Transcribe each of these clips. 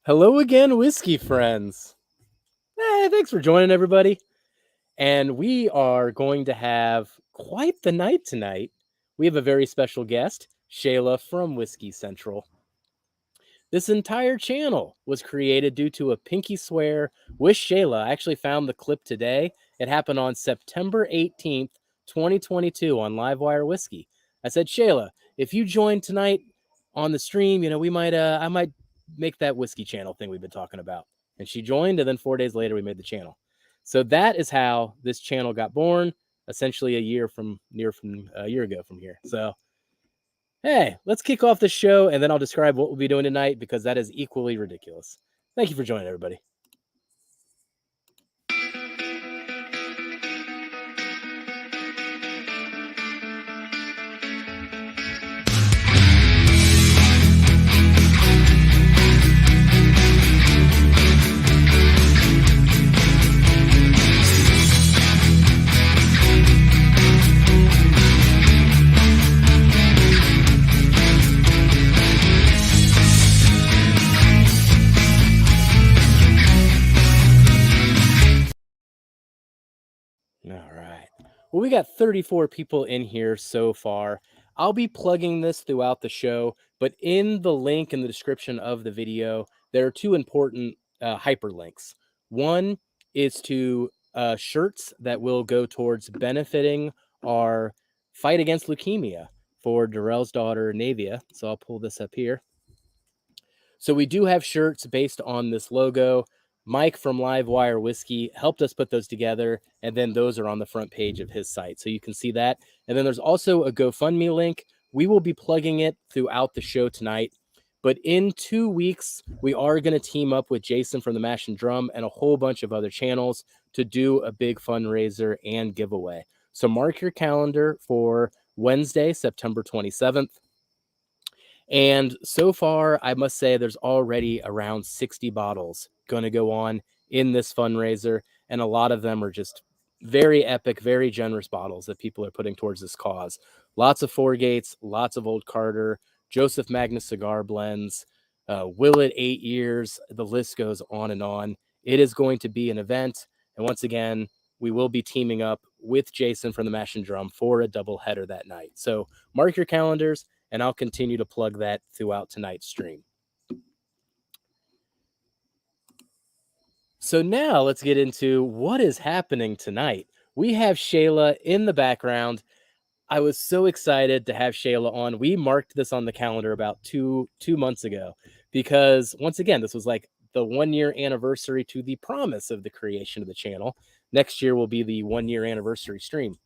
Hello again, whiskey friends. Hey, thanks for joining, everybody. And we are going to have quite the night tonight. We have a very special guest, Shayla from Whisky Central. This entire channel was created due to a pinky swear with Shayla. I actually found the clip today. It happened on September 18th, 2022 on Livewire Whiskey. I said, Shayla, if you join tonight on the stream, I might make that whiskey channel thing we've been talking about. And she joined, and then 4 days later we made the channel. So that is how this channel got born, essentially a year ago from here. So hey, let's kick off the show, and then I'll describe what we'll be doing tonight because that is equally ridiculous. Thank you for joining, everybody. All right. Well, we got 34 people in here so far. I'll be plugging this throughout the show, but in the link in the description of the video, there are two important hyperlinks. One is to shirts that will go towards benefiting our fight against leukemia for Darrell's daughter, Navia. So I'll pull this up here. So we do have shirts based on this logo. Mike from Livewire Whiskey helped us put those together, and then those are on the front page of his site. So you can see that. And then there's also a GoFundMe link. We will be plugging it throughout the show tonight. But in 2 weeks, we are going to team up with Jason from the Mash and Drum and a whole bunch of other channels to do a big fundraiser and giveaway. So mark your calendar for Wednesday, September 27th. And so far, I must say there's already around 60 bottles going to go on in this fundraiser. And a lot of them are just very epic, very generous bottles that people are putting towards this cause. Lots of Four Gates, lots of Old Carter, Joseph Magnus cigar blends, Willet 8 years. The list goes on and on. It is going to be an event. And once again, we will be teaming up with Jason from the Mash and Drum for a doubleheader that night. So mark your calendars, and I'll continue to plug that throughout tonight's stream. So now let's get into what is happening tonight. We have Shayla in the background. I was so excited to have Shayla on. We marked this on the calendar about two months ago because, once again, this was like the 1 year anniversary to the promise of the creation of the channel. Next year will be the 1 year anniversary stream.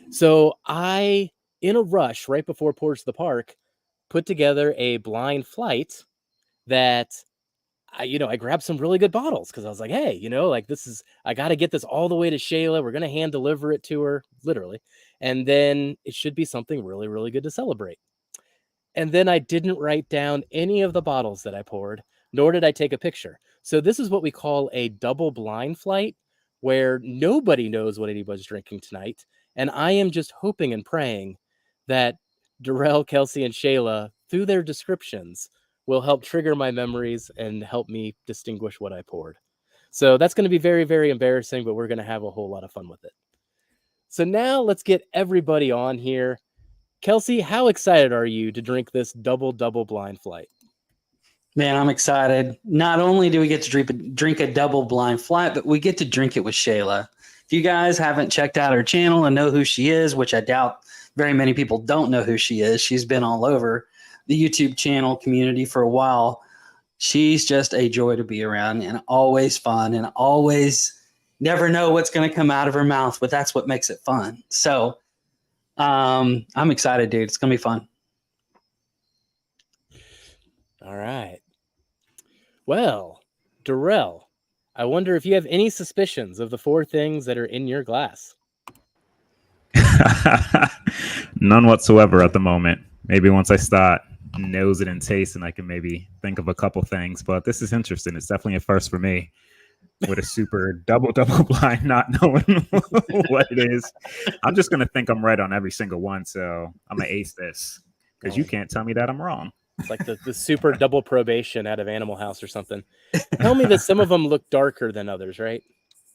So I, in a rush, right before Porch to the Park, put together a blind flight that I grabbed some really good bottles because I was like, hey, I got to get this all the way to Shayla. We're going to hand deliver it to her, literally. And then it should be something really, really good to celebrate. And then I didn't write down any of the bottles that I poured, nor did I take a picture. So this is what we call a double blind flight, where nobody knows what anybody's drinking tonight. And I am just hoping and praying that Darrell, Kelsey, and Shayla, through their descriptions, will help trigger my memories and help me distinguish what I poured. So that's going to be very, very embarrassing, but we're going to have a whole lot of fun with it. So now let's get everybody on here. Kelsey, how excited are you to drink this double blind flight? Man, I'm excited. Not only do we get to drink a double blind flight, but we get to drink it with Shayla. If you guys haven't checked out her channel and know who she is, which I doubt very many people don't know who she is, she's been all over the YouTube channel community for a while. She's just a joy to be around and always fun and always never know what's going to come out of her mouth, but that's what makes it fun. So I'm excited, dude. It's going to be fun. All right. Well, Darrell, I wonder if you have any suspicions of the 4 things that are in your glass. None whatsoever at the moment. Maybe once I start nosing and tasting, I can maybe think of a couple things. But this is interesting. It's definitely a first for me with a super double blind, not knowing what it is. I'm just going to think I'm right on every single one. So I'm going to ace this because you can't tell me that I'm wrong. It's like the super double probation out of Animal House or something. Tell me that some of them look darker than others, right?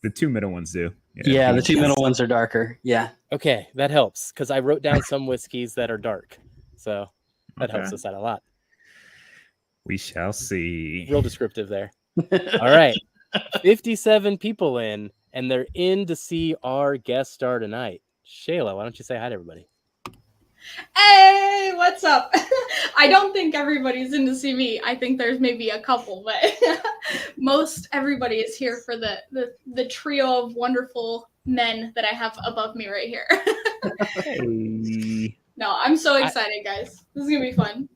The two middle ones do. Yeah, the two middle ones are darker. Yeah. Okay, that helps because I wrote down some whiskeys that are dark. So that helps Okay. us out a lot. We shall see. Real descriptive there. All right. 57 people in, and they're in to see our guest star tonight. Shayla, why don't you say hi to everybody? Hey, what's up? I don't think everybody's in to see me. I think there's maybe a couple, but most everybody is here for the trio of wonderful men that I have above me right here. Hey. No, I'm so excited, guys. This is gonna be fun.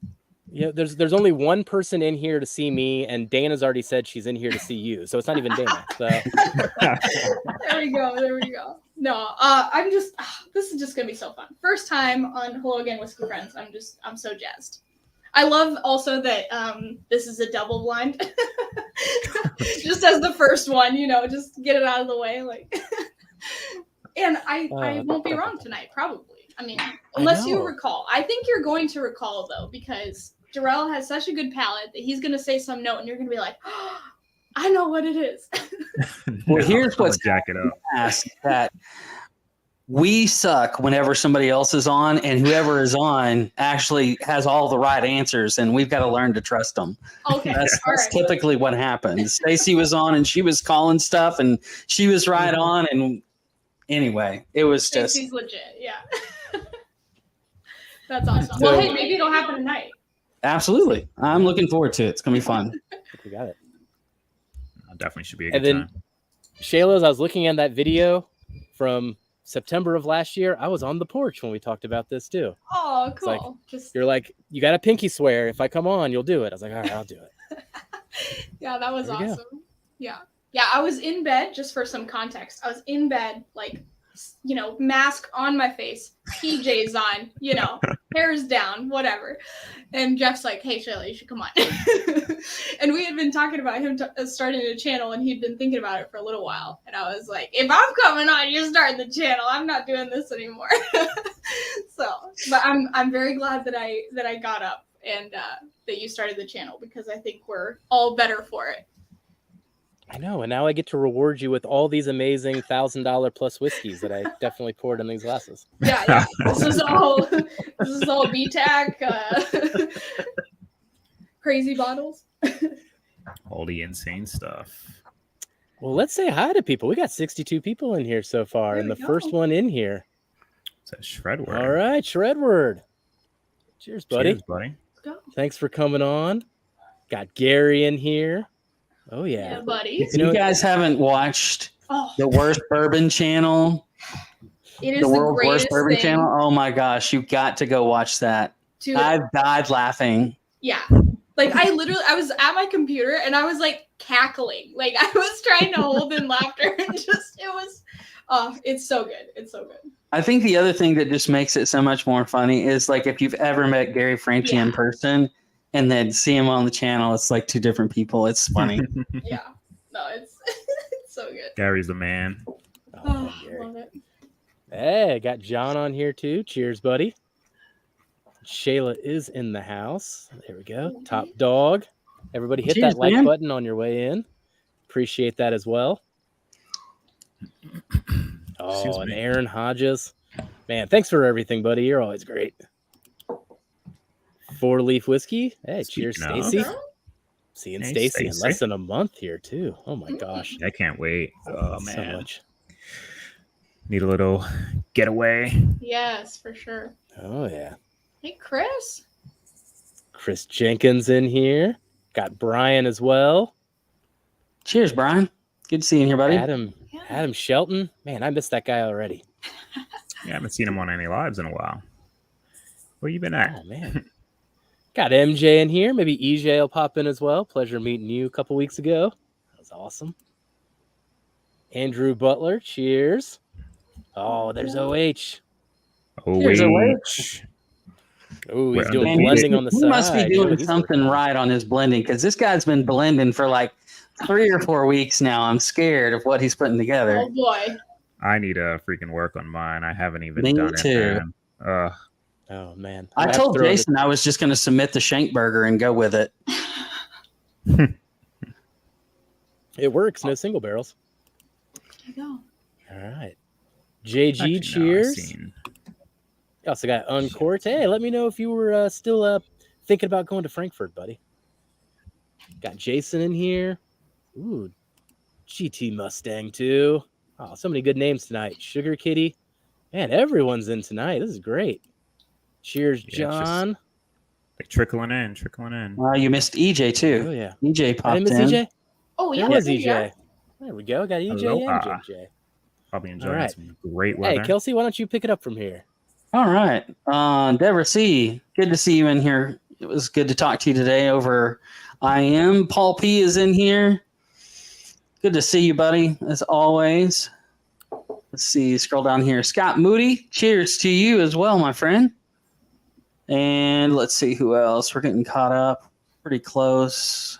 Yeah, there's only one person in here to see me, and Dana's already said she's in here to see you, so it's not even Dana. So There we go. No, I'm just. This is just gonna be so fun. First time on Hello Again Whiskey Friends. I'm so jazzed. I love also that this is a double blind. Just as the first one, just get it out of the way, like. And I won't be wrong tonight, probably. I mean, unless you recall. I think you're going to recall though, because Jarrell has such a good palate that he's gonna say some note, and you're gonna be like, oh, I know what it is. Well, here's what's jack it up. That we suck whenever somebody else is on, and whoever is on actually has all the right answers, and we've got to learn to trust them. Okay, That's all right. typically what happens. Stacy was on, and she was calling stuff, and she was right on, and anyway, it was just. Stacey's legit, yeah. That's awesome. Well, hey, maybe it'll happen tonight. Absolutely. I'm looking forward to it. It's going to be fun. we got it. Definitely should be a good And then, time. Shayla, as I was looking at that video from September of last year, I was on the porch when we talked about this too. Oh, cool. Like, you're like, you got a pinky swear. If I come on, you'll do it. I was like, all right, I'll do it. Yeah, that was awesome. Yeah. Yeah, I was in bed, just for some context. I was in bed, like, mask on my face, PJs on, hair's down, whatever. And Jeff's like, hey, Shayla, you should come on. And we had been talking about him starting a channel, and he'd been thinking about it for a little while. And I was like, if I'm coming on, you're starting the channel. I'm not doing this anymore. But I'm very glad that I got up and that you started the channel, because I think we're all better for it. I know, and now I get to reward you with all these amazing $1,000 plus whiskeys that I definitely poured in these glasses. Yeah. This is all BTAC, crazy bottles. All the insane stuff. Well, let's say hi to people. We got 62 people in here so far, and the first one in here. It's that Shredword. All right, Shredword. Cheers, buddy. Cheers, buddy. Let's go. Thanks for coming on. Got Gary in here. Oh, yeah. Yeah, buddy. If you guys haven't watched the Worst Bourbon channel, it is the world's greatest worst bourbon thing. channel, oh my gosh, you've got to go watch that. Dude, I've died laughing. yeah. Like, I was at my computer, and I was, like, cackling. Like, I was trying to hold in laughter, and it's so good. It's so good. I think the other thing that just makes it so much more funny is, like, if you've ever met Gary Franchi in person and then see him on the channel, it's like two different people. It's funny. Yeah. No, it's so good. Gary's the man. Oh, love it. Hey, got John on here too. Cheers, buddy. Shayla is in the house. There we go. Top dog. Everybody hit Cheers, that like man. button on your way in. Appreciate that as well. Excuse And me. Aaron Hodges. Man, thanks for everything, buddy. You're always great. 4-leaf whiskey. Hey, cheers, Speaking of. Stacy. Seeing Hey, Stacy in Stacey. less than a month here too. Oh my gosh. I can't wait. Oh, So man. much. Need a little getaway. Yes, for sure. Oh yeah. Hey, Chris. Chris Jenkins in here. Got Brian as well. Cheers, Brian. Good seeing you, buddy. Adam Shelton. Man, I missed that guy already. Yeah, I haven't seen him on any lives in a while. Where you been at? Oh man. Got MJ in here. Maybe EJ will pop in as well. Pleasure meeting you a couple weeks ago. That was awesome. Andrew Butler. Cheers. Oh, there's OH. Cheers, OH. Oh, he's Well, doing Man, blending on the he side. must be doing He's something working. right on his blending, because this guy's been blending for like 3 or 4 weeks now. I'm scared of what he's putting together. Oh, boy. I need to freaking work on mine. I haven't even Me done too. it, man. Oh man, I told Jason I was just going to submit the shank burger and go with it. It works. No single barrels. There you go. All right. JG, Actually, no, cheers. You also got Uncourt. Hey, let me know if you were still thinking about going to Frankfurt, buddy. Got Jason in here. Ooh, GT Mustang too. Oh, so many good names tonight. Sugar Kitty. Man, everyone's in tonight. This is great. Cheers, Yeah, John. Like trickling in. Well, you missed EJ too. Oh yeah. EJ popped I miss in. EJ. Oh yeah, There was there you are. EJ. There we go. Got EJ Aloha. and JJ. Probably enjoying right. some great weather. Hey, Kelsey, why don't you pick it up from here? All right. Deborah C., good to see you in here. It was good to talk to you today over IM. Paul P. is in here. Good to see you, buddy, as always. Let's see, scroll down here. Scott Moody, cheers to you as well, my friend. And let's see who else. We're getting caught up. Pretty close.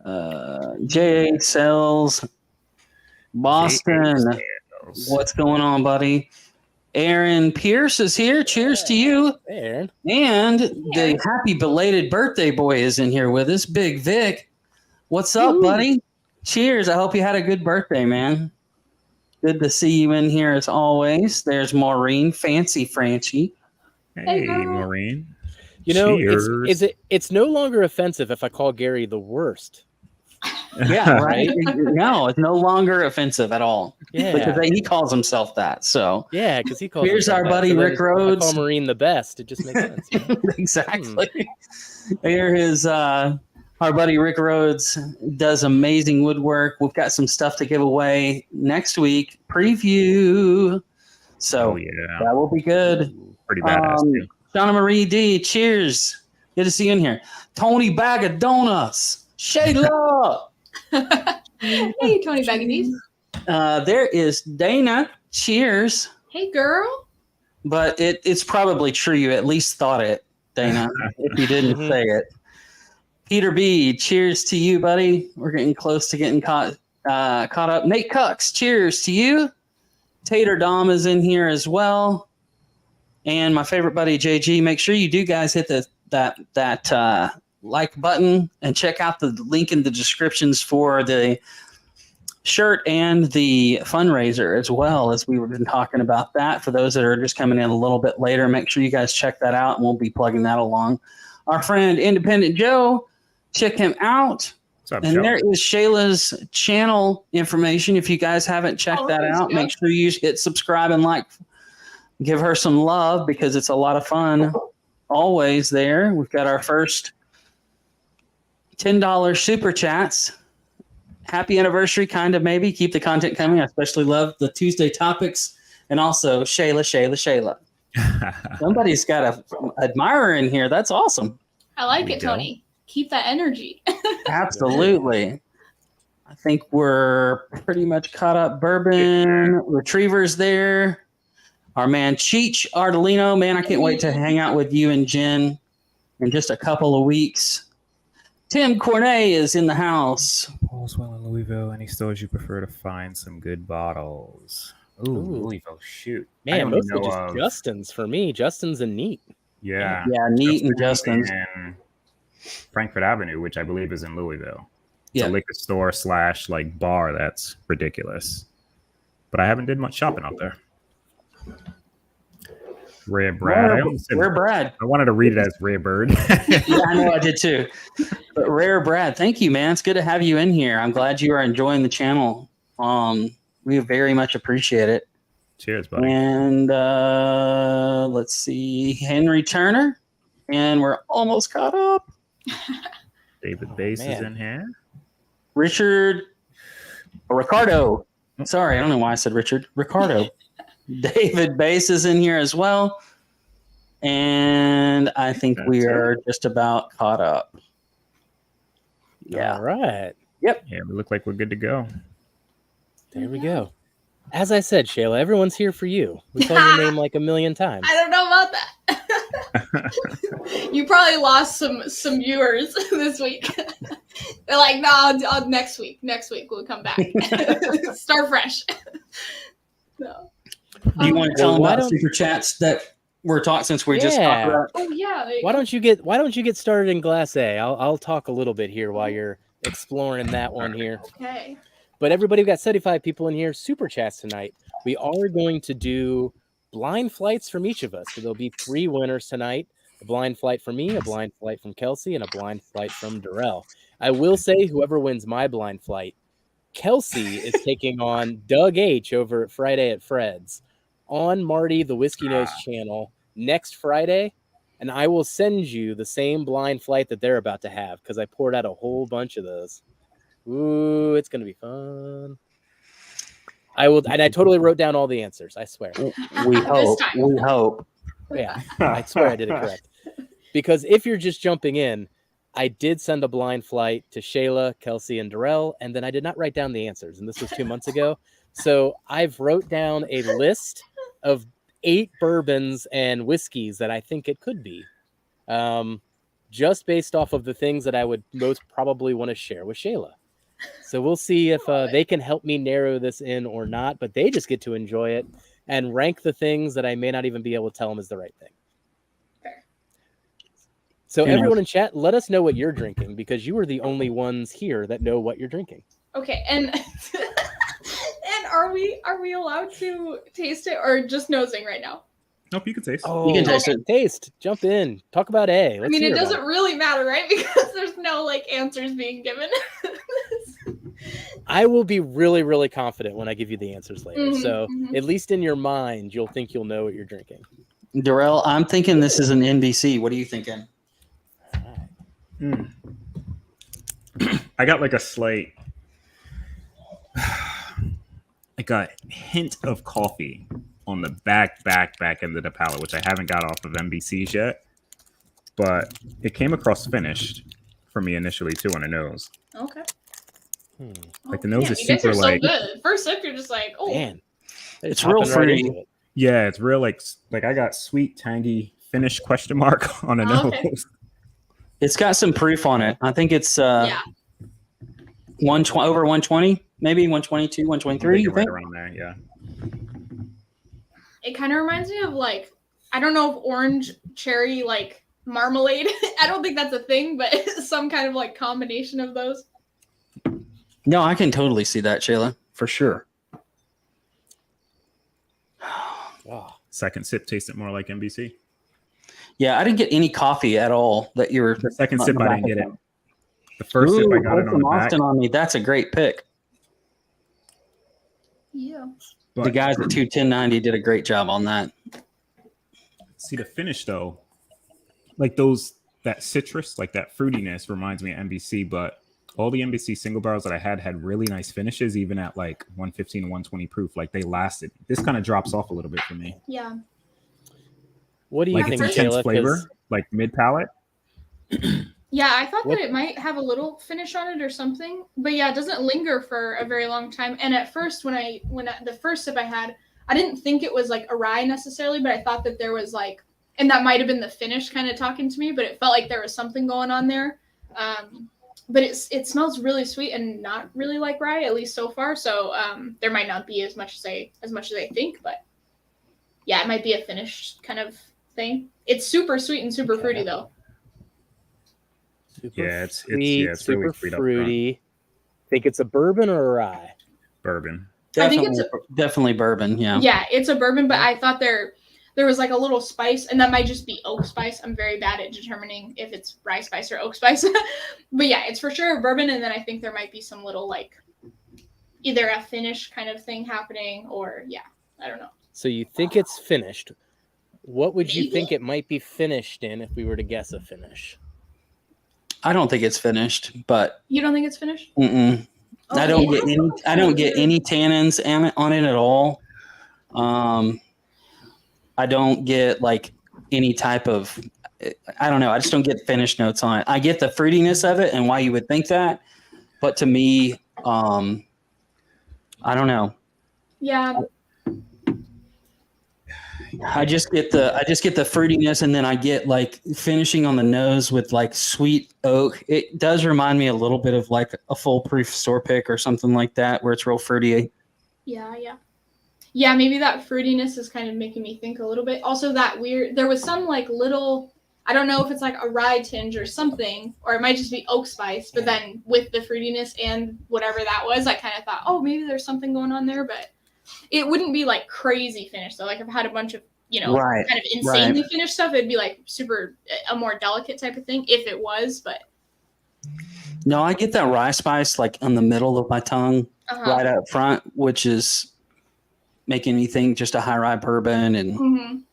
J.A. Sells. Boston. What's going on, buddy? Aaron Pierce is here. Cheers to you. Hey, Aaron. And the happy belated birthday boy is in here with us, Big Vic. What's up, buddy? Cheers. I hope you had a good birthday, man. Good to see you in here as always. There's Maureen, Fancy Franchi. Hey, Maureen. You know, Cheers. it's no longer offensive if I call Gary the worst. Yeah, right. No, it's no longer offensive at all. Yeah, because he calls himself that. So yeah, because he calls. Here's himself our that. buddy So then Rick I Rhodes. call Marine the best. It just makes sense. You know? Exactly. Here is our buddy Rick Rhodes. Does amazing woodwork. We've got some stuff to give away next week. Preview. So that will be good. Pretty badass. Too. Shauna Marie D. Cheers. Good to see you in here. Tony Bag of Donuts. Shayla. Hey, Tony Bagadies. There is Dana. Cheers. Hey, girl. But it's probably true. You at least thought it, Dana, if you didn't say it. Peter B. Cheers to you, buddy. We're getting close to getting caught up. Nate Cucks. Cheers to you. Tater Dom is in here as well. And my favorite buddy, JG. Make sure you do, guys, hit that like button and check out the link in the descriptions for the shirt and the fundraiser as well, as we've been talking about that. For those that are just coming in a little bit later, make sure you guys check that out, and we'll be plugging that along. Our friend Independent Joe, check him out. What's up, and Joe? there is Shayla's channel information. If you guys haven't checked that out, make sure you hit subscribe and like. Give her some love because it's a lot of fun always there. We've got our first $10 super chats. Happy anniversary, kind of, maybe. Keep the content coming. I especially love the Tuesday topics. And also Shayla. Somebody's got an admirer in here. That's awesome. I like it, Tony. Keep that energy. Absolutely. I think we're pretty much caught up. Bourbon, Retrievers there. Our man Cheech Ardolino, man, I can't wait to hang out with you and Jen in just a couple of weeks. Tim Cornet is in the house. All's well in Louisville. Any stores you prefer to find some good bottles? Ooh, Louisville, shoot. Man, mostly just Justin's for me. Justin's and Neat. Yeah. Yeah, Neat and Justin's. And Frankfurt Avenue, which I believe is in Louisville. It's a liquor store / like bar that's ridiculous. But I haven't did much shopping out there. Rare Brad. Rare Brad. I wanted to read it as Rare Bird. Yeah, I know I did too. But Rare Brad, thank you, man. It's good to have you in here. I'm glad you are enjoying the channel. We very much appreciate it. Cheers, buddy. And let's see, Henry Turner, and we're almost caught up. David Bass is in here. Ricardo. Sorry, I don't know why I said Richard. Ricardo. David Bass is in here as well. And I think we are just about caught up. Yeah. All right. Yep. Yeah, we look like we're good to go. There we go. As I said, Shayla, everyone's here for you. We call your name like a million times. I don't know about that. You probably lost some viewers this week. They're like, no, next week. Next week we'll come back. Start fresh. No. Do you want to tell them about super chats that we're talking since we just talked Yeah. about. Oh yeah. Why don't you get started in Glass A? I'll talk a little bit here while you're exploring that one here. Okay. But everybody, we got 75 people in here. Super chats tonight. We are going to do blind flights from each of us. So there'll be 3 winners tonight. A blind flight from me, a blind flight from Kelsey, and a blind flight from Darrell. I will say whoever wins my blind flight, Kelsey is taking on Doug H over at Friday at Fred's on Marty the Whiskey Nose channel next Friday. And I will send you the same blind flight that they're about to have because I poured out a whole bunch of those. Ooh, it's gonna be fun. I will, and I totally wrote down all the answers. I swear. We hope. time. We hope. Yeah, I swear I did it correct. Because if you're just jumping in, I did send a blind flight to Shayla, Kelsey, and Darrell, and then I did not write down the answers. And this was 2 months ago. So I've wrote down a list of 8 bourbons and whiskeys that I think it could be. Just based off of the things that I would most probably want to share with Shayla. So we'll see if they can help me narrow this in or not, but they just get to enjoy it and rank the things that I may not even be able to tell them is the right thing. Fair. So everyone in chat, let us know what you're drinking because you are the only ones here that know what you're drinking. Okay, and and are we allowed to taste it or just nosing right now? Nope, you can taste. Oh, You can taste it. Taste. Jump in. Talk about A. I mean, it doesn't really matter, right? Because there's no like answers being given. I will be really, really confident when I give you the answers later. Mhm, So mhm. at least in your mind, you'll think you'll know what you're drinking. Darrell, I'm thinking this is an NBC. What are you thinking? I got like a slight, like a hint of coffee on the back end of the palate, which I haven't got off of NBC's yet. But it came across finished for me initially too on the nose. Okay. Like the nose Man, is you guys super are so like, good. First sip, you're just like, oh, Man, It's hopping real fruity. into it. yeah, it's real like I got sweet, tangy finish question mark on the Oh, okay. nose. It's got some proof on it. I think it's yeah. 120 over 120, maybe 122, I 123. think You you're right think? around there, yeah. It kind of reminds me of like, I don't know if orange cherry like marmalade. I don't think that's a thing, but some kind of like combination of those. No, I can totally see that, Shayla, for sure. Oh, Second sip tasted more like NBC. Yeah, I didn't get any coffee at all. That you were The second on sip, the I back didn't get of it. The first sip, I Ooh, got it put on some the back. Austin on me. That's a great pick. Yeah. The But guys at 21090 did a great job on that. see the finish though, like that citrus, like that fruitiness reminds me of NBC, but all the NBC single barrels that I had really nice finishes, even at like 115 and 120 proof. Like they lasted. This kind of drops off a little bit for me. Yeah. what do you Like think, it's intense Shayla? flavor, 'Cause like mid palate. Yeah, I thought What- that it might have a little finish on it or something, but yeah, it doesn't linger for a very long time. And at first, when the first sip I had, I didn't think it was like a rye necessarily, but I thought that there was like, and that might have been the finish kind of talking to me, but it felt like there was something going on there. But it smells really sweet and not really like rye, at least so far. So there might not be as much as I think, but yeah, it might be a finished kind of thing. It's super sweet and super fruity though. super Yeah, it's sweet, super really sweet up front. fruity. Think it's a bourbon or a rye? Bourbon. I think Definitely bourbon. Yeah. Yeah, it's a bourbon, but I thought there was like a little spice, and that might just be oak spice. I'm very bad at determining if it's rye spice or oak spice. But yeah, it's for sure a bourbon, and then I think there might be some little like either a finish kind of thing happening, or yeah, I don't know. So you think it's finished. What would you Maybe. think it might be finished in if we were to guess a finish? I don't think it's finished, but You don't think it's finished? I Oh, don't it get has any. some I don't get good- any tannins on it at all. I don't get like any type of. I don't know. I just don't get finish notes on it. I get the fruitiness of it and why you would think that, but to me, I don't know. Yeah, I just get the fruitiness, and then I get like finishing on the nose with like sweet oak. It does remind me a little bit of like a full proof store pick or something like that, where it's real fruity. yeah. Yeah, maybe that fruitiness is kind of making me think a little bit. Also, that weird, there was some like little, I don't know if it's like a rye tinge or something, or it might just be oak spice, but then with the fruitiness and whatever that was, I kind of thought, oh, maybe there's something going on there, but it wouldn't be like crazy finished though. Like I've had a bunch of, Right, kind of insanely finished stuff. It'd be like super, a more delicate type of thing if it was, but. No, I get that rye spice like in the middle of my tongue, right up front, which is making me think just a high rye bourbon and.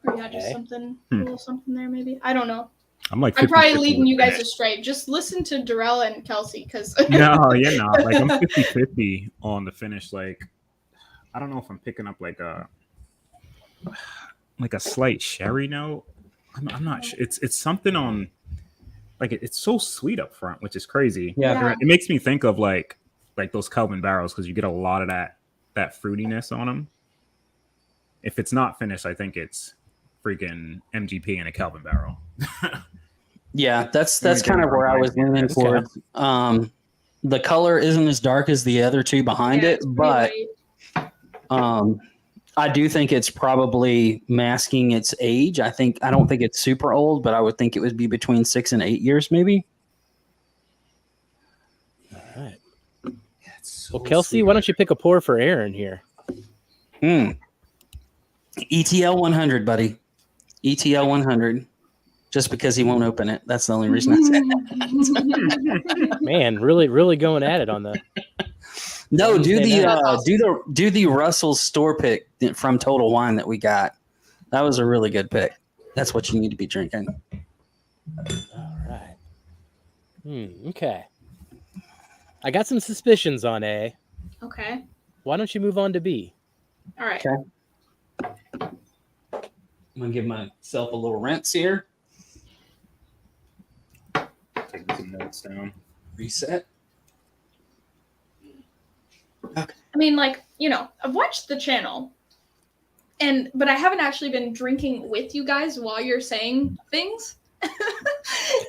Or yeah, just something, a little something there maybe. I don't know. I'm like, I'm probably leading you guys astray. Just listen to Darrell and Kelsey, because no, you're not. Like I'm 50-50 on the finish. Like I don't know if I'm picking up like a slight sherry note. I'm not sure. It's something on. Like it's so sweet up front, which is crazy. Yeah. It makes me think of like those Kelvin barrels because you get a lot of that fruitiness on them. If it's not finished, I think it's freaking MGP in a Kelvin barrel. Yeah, that's kind of where I was leaning towards. The color isn't as dark as the other two behind it, but I do think it's probably masking its age. I don't think it's super old, but I would think it would be between 6 and 8 years, maybe. All right. Yeah, well, Kelsey, why don't you pick a pour for Aaron here? ETL 100, buddy. ETL 100. Just because he won't open it. That's the only reason I said that. Man, really going at it on the. No, do the Russell store pick from Total Wine that we got. That was a really good pick. That's what you need to be drinking. All right. Okay. I got some suspicions on A. Okay. Why don't you move on to B? All right. Okay. I'm gonna give myself a little rinse here. Taking some notes down. Reset. Okay. I mean, like, I've watched the channel, but I haven't actually been drinking with you guys while you're saying things. And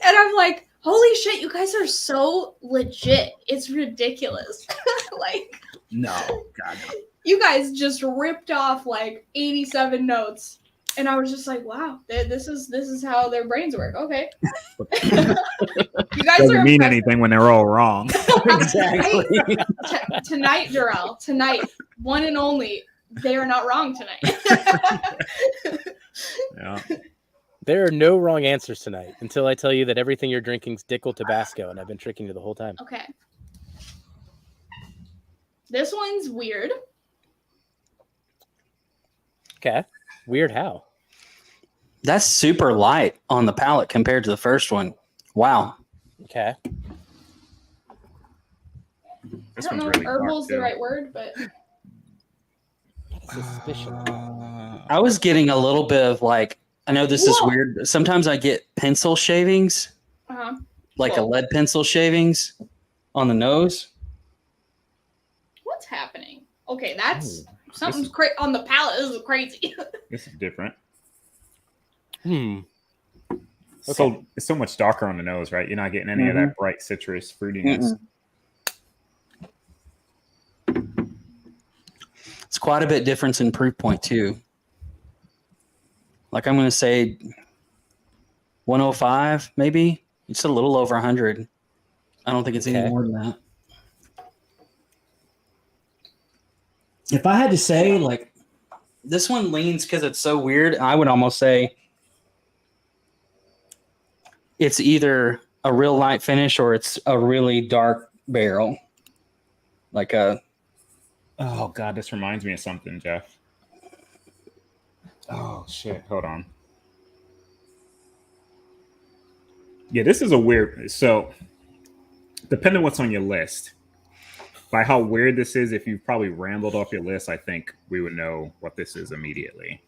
I'm like, holy shit, you guys are so legit. It's ridiculous. Like, no, God, no. You guys just ripped off like 87 notes. And I was just like, wow, this is how their brains work. Okay. You guys doesn't are mean impressive. anything when they're all wrong. Exactly. Tonight, Darrell, one and only, they are not wrong tonight. Yeah. There are no wrong answers tonight until I tell you that everything you're drinking is Dickel Tabasco, and I've been tricking you the whole time. Okay. This one's weird. Okay. Weird how? That's super light on the palate compared to the first one. Wow. Okay. I don't know if herbal's the right word, but Suspicion. I was getting a little bit of like, I know this is weird. Sometimes I get pencil shavings, like a lead pencil shavings on the nose. What's happening? Okay, that's something's crazy on the palate. This is crazy. This is different. Okay. So it's so much darker on the nose, right? You're not getting any of that bright citrus fruitiness. It's quite a bit difference in proof point too. Like I'm going to say 105, maybe. It's a little over 100. I don't think it's any more than that. If I had to say, like, this one leans because it's so weird, I would almost say it's either a real light finish or it's a really dark barrel. Like a... Oh, God, this reminds me of something, Jeff. Oh, shit. Hold on. Yeah, this is a weird... So, depending on what's on your list, by how weird this is, if you've probably rambled off your list, I think we would know what this is immediately.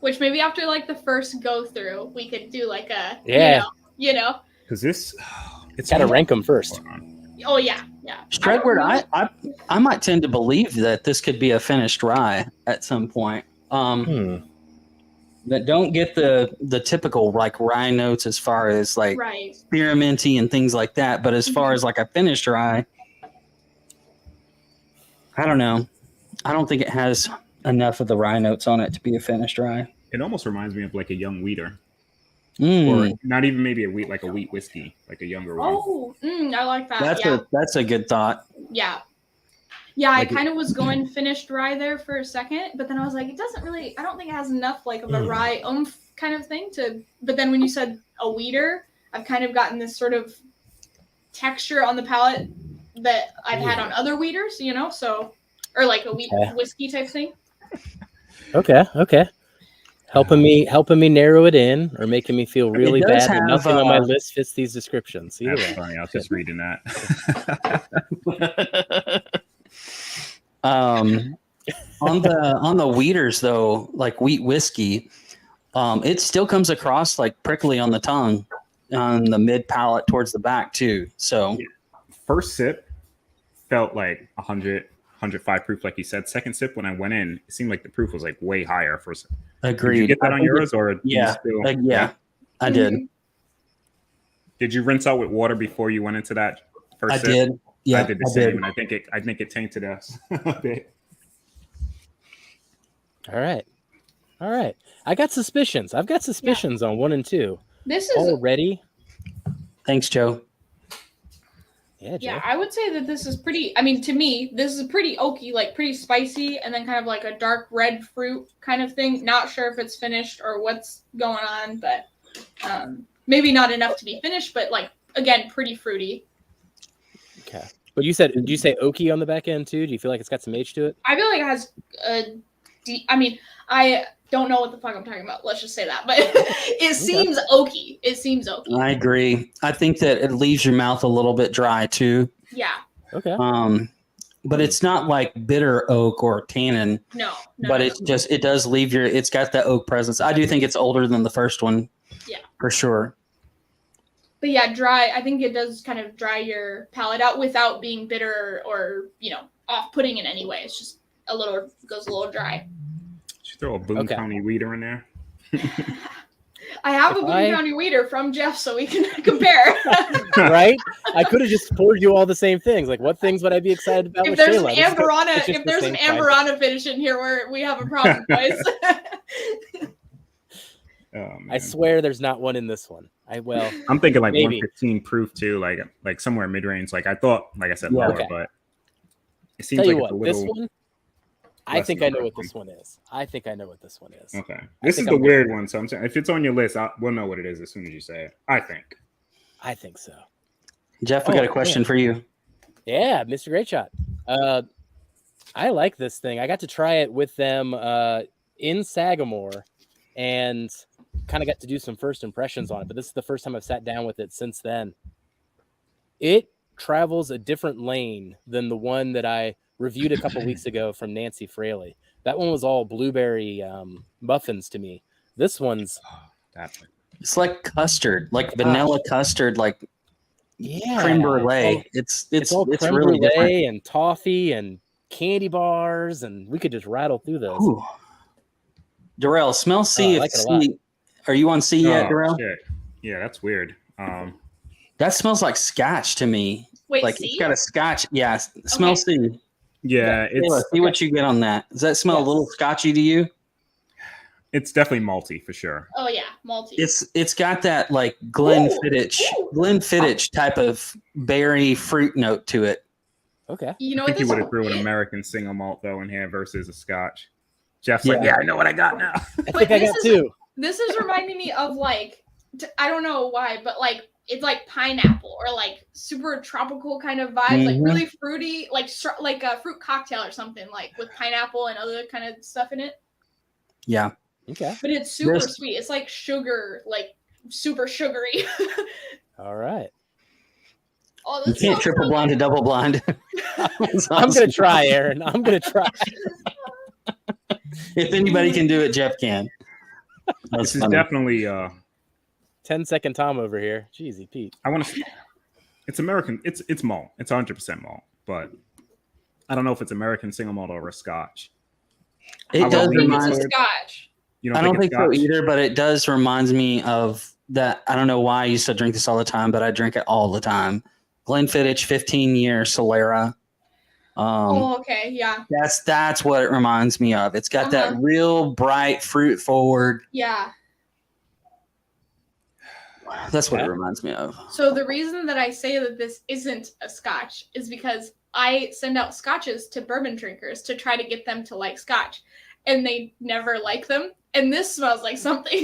Which maybe after, like, the first go-through, we could do, like, a... Yeah. You know? Because this... It's got to rank them first. Oh, yeah. Yeah. Stradward, I might tend to believe that this could be a finished rye at some point. That don't get the typical like rye notes as far as like experimenty and things like that. But as far as like a finished rye, I don't know. I don't think it has enough of the rye notes on it to be a finished rye. It almost reminds me of like a young wheater, Mm, or not even maybe a wheat, like a wheat whiskey, like a younger one. Oh, I like that. that's a good thought. Yeah. Yeah, Like I kind of was going finished rye there for a second, but then I was like, it doesn't really, I don't think it has enough like of a rye oomph kind of thing to, but then when you said a wheater, I've kind of gotten this sort of texture on the palate that I've had on other wheaters, so, or like a wheat whiskey type thing. Okay. Helping me narrow it in, or making me feel really bad that nothing on my list fits these descriptions. Either That's way. funny. I was just reading that. On the wheaters though, like wheat whiskey, it still comes across like prickly on the tongue, on the mid palate towards the back too. So first sip felt like 100, 105 proof, like you said. Second sip, when I went in, it seemed like the proof was like way higher. First, agreed. Did you get that on yours, or yeah, I did. Did you rinse out with water before you went into that first sip? I did. Yeah, I did the same, and I think it tainted us a bit. All right. I got suspicions. I've got suspicions on 1 and 2. This is already. Thanks, Joe. Yeah, Joe. Yeah, I would say that this is pretty, I mean, to me, this is pretty oaky, like pretty spicy, and then kind of like a dark red fruit kind of thing. Not sure if it's finished or what's going on, but maybe not enough to be finished, but like, again, pretty fruity. Okay. But did you say oaky on the back end too? Do you feel like it's got some age to it? I feel like it has I don't know what the fuck I'm talking about. Let's just say that. But it seems oaky. I agree. I think that it leaves your mouth a little bit dry too. Yeah. Okay. But it's not like bitter oak or tannin. No. But it does leave it's got that oak presence. I do think it's older than the first one. Yeah. For sure. But yeah, dry. I think it does kind of dry your palate out without being bitter or, off-putting in any way. It's just goes a little dry. Should throw a Boone County wheater in there. I have a Boone County wheater from Jeff, so we can compare. Right? I could have just poured you all the same things. Like, what things would I be excited about? If there's an Amberana finish in here, where we have a problem, guys. I swear there's not one in this one. I'm thinking like 115 proof too, like somewhere mid range. Like I thought, like I said, lower, but it seems like it's a little. This one, I think I know what this one is. Okay, this is the weird one. So I'm saying, if it's on your list, we'll know what it is as soon as you say it. I think so. Jeff, we got a question for you. Yeah, Mr. Great Shot. I like this thing. I got to try it with them in Sagamore, and kind of got to do some first impressions on it, but this is the first time I've sat down with it since then. It travels a different lane than the one that I reviewed a couple weeks ago from Nancy Fraley. That one was all blueberry muffins to me. This one's it's like custard, like vanilla custard, like creme brulee. It's all creme really brulee different. and toffee and candy bars, and we could just rattle through those. Ooh. Darrell, smell C. I like it a lot. Are you on C yet, Darrell? Shit. Yeah, that's weird. That smells like scotch to me. Wait, like C? it's got a scotch. Yeah, smell C. Yeah, see what you get on that. Does that smell a little scotchy to you? It's definitely malty for sure. Oh yeah, malty. It's got that like Glenfiddich type of berry fruit note to it. Okay. You know I think what you would have threw an American single malt though in here versus a Scotch. Jeff's like, I know what I got now. I think I got two. This is reminding me of like, I don't know why, but like it's like pineapple or like super tropical kind of vibes, like really fruity, like a fruit cocktail or something, like with pineapple and other kind of stuff in it. Yeah. Okay. But it's super sweet. It's like sugar, like super sugary. All right. Oh, you can't triple blind to double blind. I'm going to try, Aaron. I'm going to try. If anybody can do it, Jeff can. This is definitely 10-second Tom over here. Jeezy Pete. I want to. It's American. It's malt. It's 100% malt, but I don't know if it's American single malt or a Scotch. It does remind me. Scotch. I don't think so either, but it does remind me of that. I don't know why I used to drink this all the time, but I drink it all the time. Glenfiddich 15-year Solera. Oh, okay. Yeah. That's what it reminds me of. It's got that real bright, fruit forward. Yeah. That's what it reminds me of. So the reason that I say that this isn't a scotch is because I send out scotches to bourbon drinkers to try to get them to like scotch, and they never like them. And this smells like something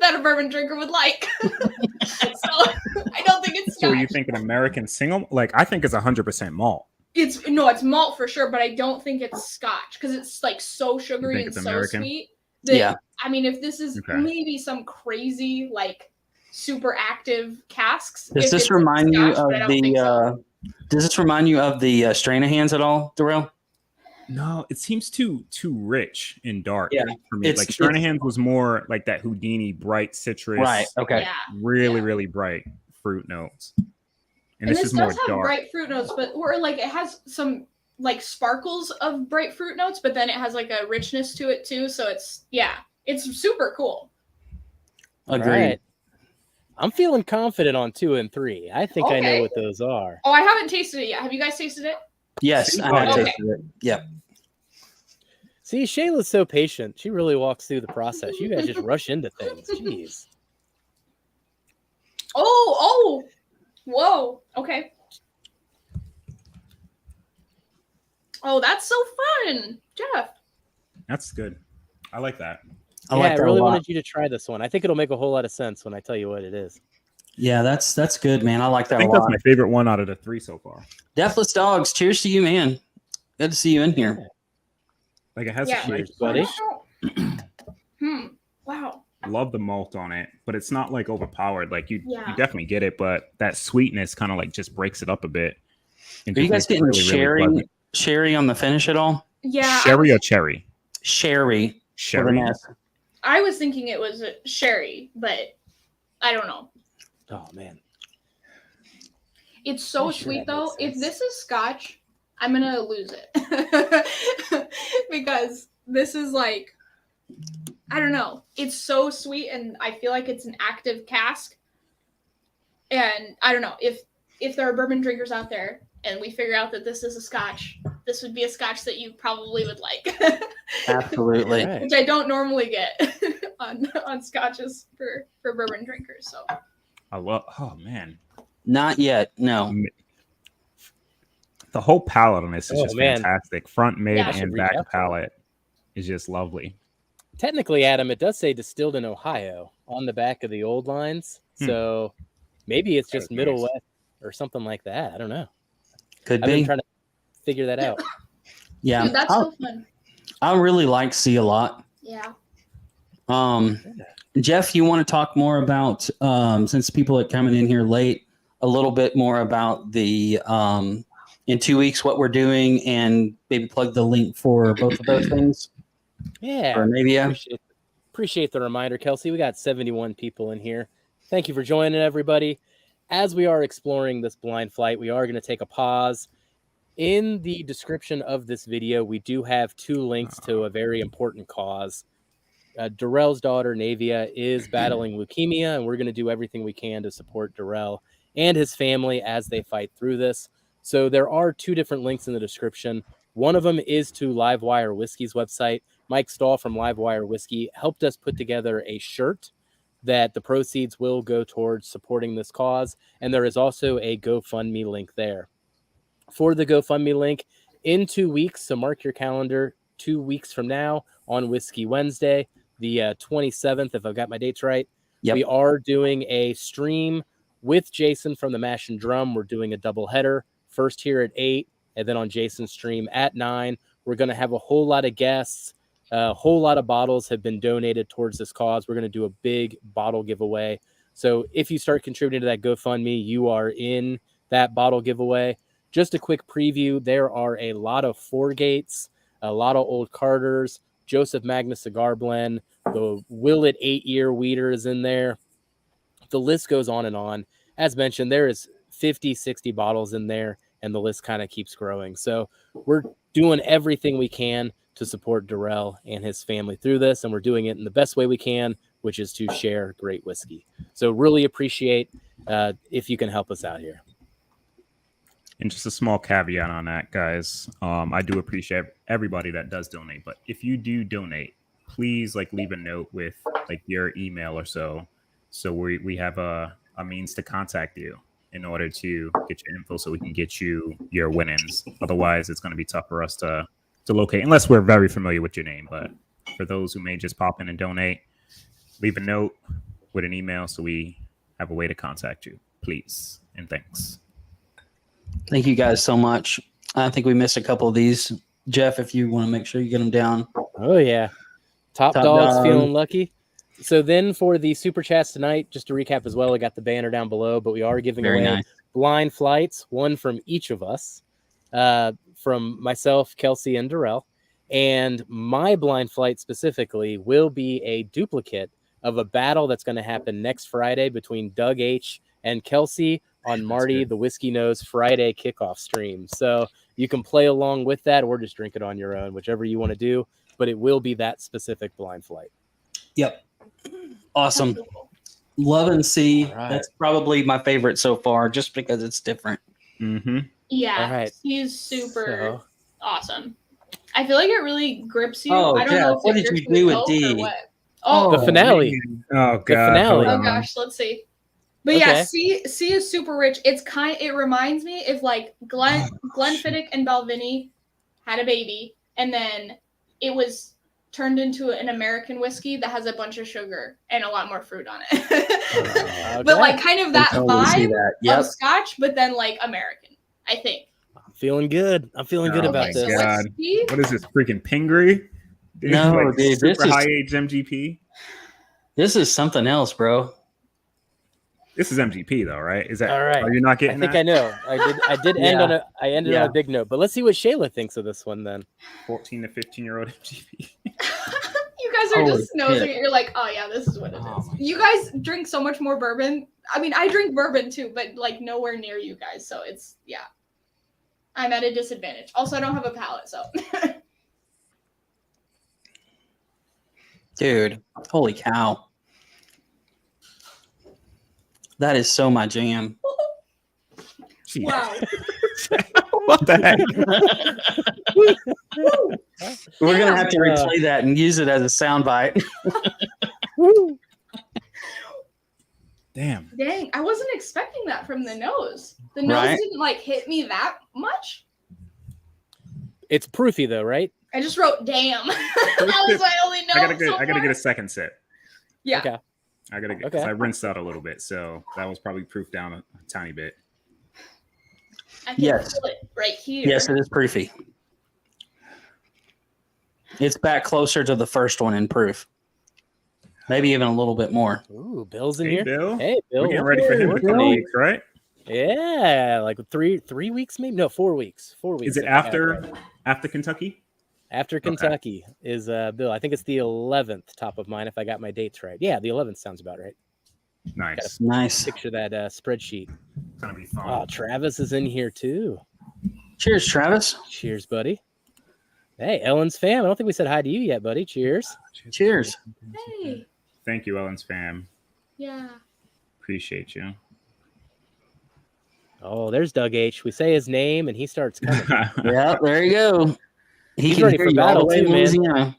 that a bourbon drinker would like. So I don't think it's scotch. So you think an American single? Like, I think it's 100% malt. It's malt for sure, but I don't think it's scotch because it's like so sugary and so American? sweet. That, Yeah. I mean, if this is maybe some crazy like super active casks. Does this remind you of the? Does this remind you of the Stranahan's at all, Darrell? No, it seems too rich and dark for me. It's- Like Stranahan's was more like that Houdini, bright citrus, Right. Okay. Yeah. really bright fruit notes. And this is more does have dark. bright fruit notes, or like it has some like sparkles of bright fruit notes, but then it has like a richness to it too. So it's super cool. Agreed. Right. I'm feeling confident on 2 and 3. I think I know what those are. Oh, I haven't tasted it yet. Have you guys tasted it? Yes, I have tasted it. Yeah. See, Shayla's so patient. She really walks through the process. You guys just rush into things. Jeez. Oh, whoa. Okay. Oh, that's so fun, Jeff. That's good. I like that. I really wanted you to try this one. I think it'll make a whole lot of sense when I tell you what it is. Yeah, that's good, man. I like that I think a lot. that's my favorite one out of the 3 so far. Deathless Dogs, cheers to you, man. Good to see you in here. Like it has cheers, buddy. Wow. Love the malt on it, but it's not like overpowered. Like you definitely get it, but that sweetness kind of like just breaks it up I Are you guys getting sherry on the finish at all? Yeah. Sherry or cherry? Sherry. Sherry. I was thinking it was a sherry, but I don't know. Oh man. It's so sweet though. If this is scotch, I'm gonna lose it. Because this is like, I don't know. It's so sweet and I feel like it's an active cask. And I don't know, if there are bourbon drinkers out there and we figure out that this is a scotch, this would be a scotch that you probably would like. Absolutely. Which I don't normally get on scotches for bourbon drinkers. So oh man. Not yet, no. The whole palate on this is just fantastic. Front, mid, Yeah. and back palate is just lovely. Technically, Adam, it does say distilled in Ohio on the back of the old lines. So maybe it's just Middle West or something like that. I don't know. Could I've be. been trying to figure that out. Yeah. Dude, that's so fun. I really like C a lot. Yeah. Jeff, you want to talk more about, since people are coming in here late, a little bit more about the in 2 weeks what we're doing, and maybe plug the link for both of those things? Yeah. Or maybe appreciate the reminder, Kelsey. We got 71 people in here. Thank you for joining, everybody. As we are exploring this blind flight, we are going to take a pause. In the description of this video, we do have 2 links to a very important cause. Darrell's daughter, Navia, is battling leukemia, and we're going to do everything we can to support Darrell and his family as they fight through this. So there are 2 different links in the description. One of them is to Livewire Whiskey's website. Mike Stahl from Livewire Whiskey helped us put together a shirt that the proceeds will go towards supporting this cause. And there is also a GoFundMe link there. For the GoFundMe link, in 2 weeks, so mark your calendar, 2 weeks from now on Whiskey Wednesday, the 27th, if I've got my dates right, we are doing a stream with Jason from the Mash and Drum. We're doing a double header, first here at 8, and then on Jason's stream at 9. We're going to have a whole lot of guests. A whole lot of bottles have been donated towards this cause. We're going to do a big bottle giveaway. So if you start contributing to that GoFundMe, you are in that bottle giveaway. Just a quick preview. There are a lot of Four Gates, a lot of Old Carters, Joseph Magnus Cigar Blend, the Willet 8-year Weeder is in there. The list goes on and on. As mentioned, there is 50, 60 bottles in there, and the list kind of keeps growing. So we're doing everything we can to support Darrell and his family through this, and we're doing it in the best way we can, which is to share great whiskey. So really appreciate if you can help us out here. And just a small caveat on that, guys. I do appreciate everybody that does donate, but if you do donate, please like leave a note with like your email or so we have a means to contact you in order to get your info so we can get you your winnings. Otherwise, it's going to be tough for us to locate unless we're very familiar with your name. But for those who may just pop in and donate, leave a note with an email so we have a way to contact you, please. And thanks. Thank you guys so much. I think we missed a couple of these. Jeff, if you want to make sure you get them down. Oh, yeah. Top dogs feeling lucky. So then for the super chats tonight, just to recap as well, I got the banner down below, but we are giving away blind flights, one from each of us, from myself, Kelsey, and Darrell. And my blind flight specifically will be a duplicate of a battle that's going to happen next Friday between Doug H. and Kelsey on Marty the Whiskey Nose Friday kickoff stream. So you can play along with that or just drink it on your own, whichever you want to do. But it will be that specific blind flight. Yep. Awesome. Love and see. Right. That's probably my favorite so far, just because it's different. Mm-hmm. Yeah. All right. He's super awesome. I feel like it really grips you. Oh, I don't know if what did you do with D? Oh, the finale. Man. Oh, God. The finale. Oh, gosh. Let's see. But yeah, C is super rich. It reminds me if like Glenfiddich and Balvenie had a baby, and then it was turned into an American whiskey that has a bunch of sugar and a lot more fruit on it. But like kind of that vibe of Scotch, but then like American, I think. I'm feeling good. I'm feeling good about this. God. What is this, freaking Pingree? Dude, no, like dude, super high age MGP. This is something else, bro. This is MGP though, right? Is that all right? Are you not getting? I think I know. I did end on I ended on a big note, but let's see what Shayla thinks of this one then. 14 to 15-year-old MGP. You guys are just nosing it. You're like, oh yeah, this is what it is. You guys drink so much more bourbon. I mean, I drink bourbon too, but like nowhere near you guys. So it's I'm at a disadvantage. Also, I don't have a palate, so. Dude, holy cow. That is so my jam. Wow. What the heck? We're going to have to replay that and use it as a soundbite. Damn. Dang, I wasn't expecting that from the nose. The nose didn't like hit me that much. It's proofy though, right? I just wrote damn. That was my only note. I gotta get a second sip. Yeah. Okay. I gotta get I rinsed out a little bit, so that was probably proof down a tiny bit. I can feel it right here. Yes, it is proofy. It's back closer to the first one in proof. Maybe even a little bit more. Ooh, Bill's in Hey, here. Bill. Hey, Bill. We're getting ready for him in a couple weeks, right? Yeah, like three weeks, maybe. No, 4 weeks. 4 weeks. Is it after Kentucky? After Kentucky is Bill. I think it's the 11th, top of mind, if I got my dates right. Yeah, the 11th sounds about right. Nice. Nice. Picture that spreadsheet. It's gonna be fun. Oh, Travis is in here too. Cheers, Travis. Cheers, buddy. Hey, Ellen's fam. I don't think we said hi to you yet, buddy. Cheers. Cheers. Hey. Thank you, Ellen's fam. Yeah. Appreciate you. Oh, there's Doug H. We say his name and he starts coming. Yeah, there you go. He's ready for battle too, man.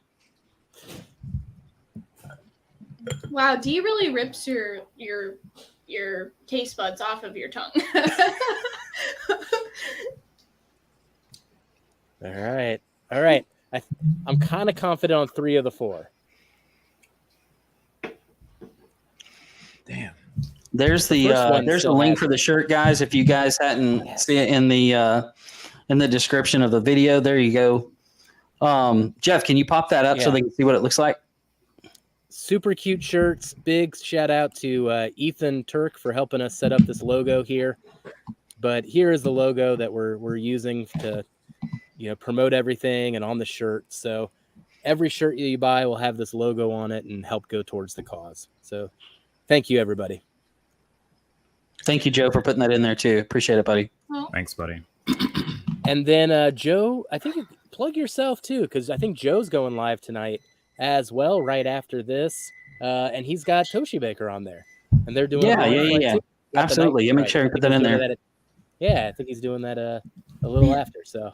Wow, D really rips your taste buds off of your tongue. All right. I'm kind of confident on 3 of the 4. Damn. There's there's a link for the shirt, guys. If you guys hadn't seen it in the description of the video, there you go. Jeff, can you pop that up so they can see what it looks like? Super cute shirts. Big shout out to Ethan Turk for helping us set up this logo here. But here is the logo that we're using to promote everything and on the shirt. So every shirt you buy will have this logo on it and help go towards the cause. So thank you, everybody. Thank you, Joe, for putting that in there too. Appreciate it, buddy. Thanks, buddy. And then Joe, I think plug yourself too, because I think Joe's going live tonight as well right after this. And he's got Toshi Baker on there. And they're doing Yeah. Absolutely. Let me make sure I put that in there. Yeah, I think he's doing that a little after. So.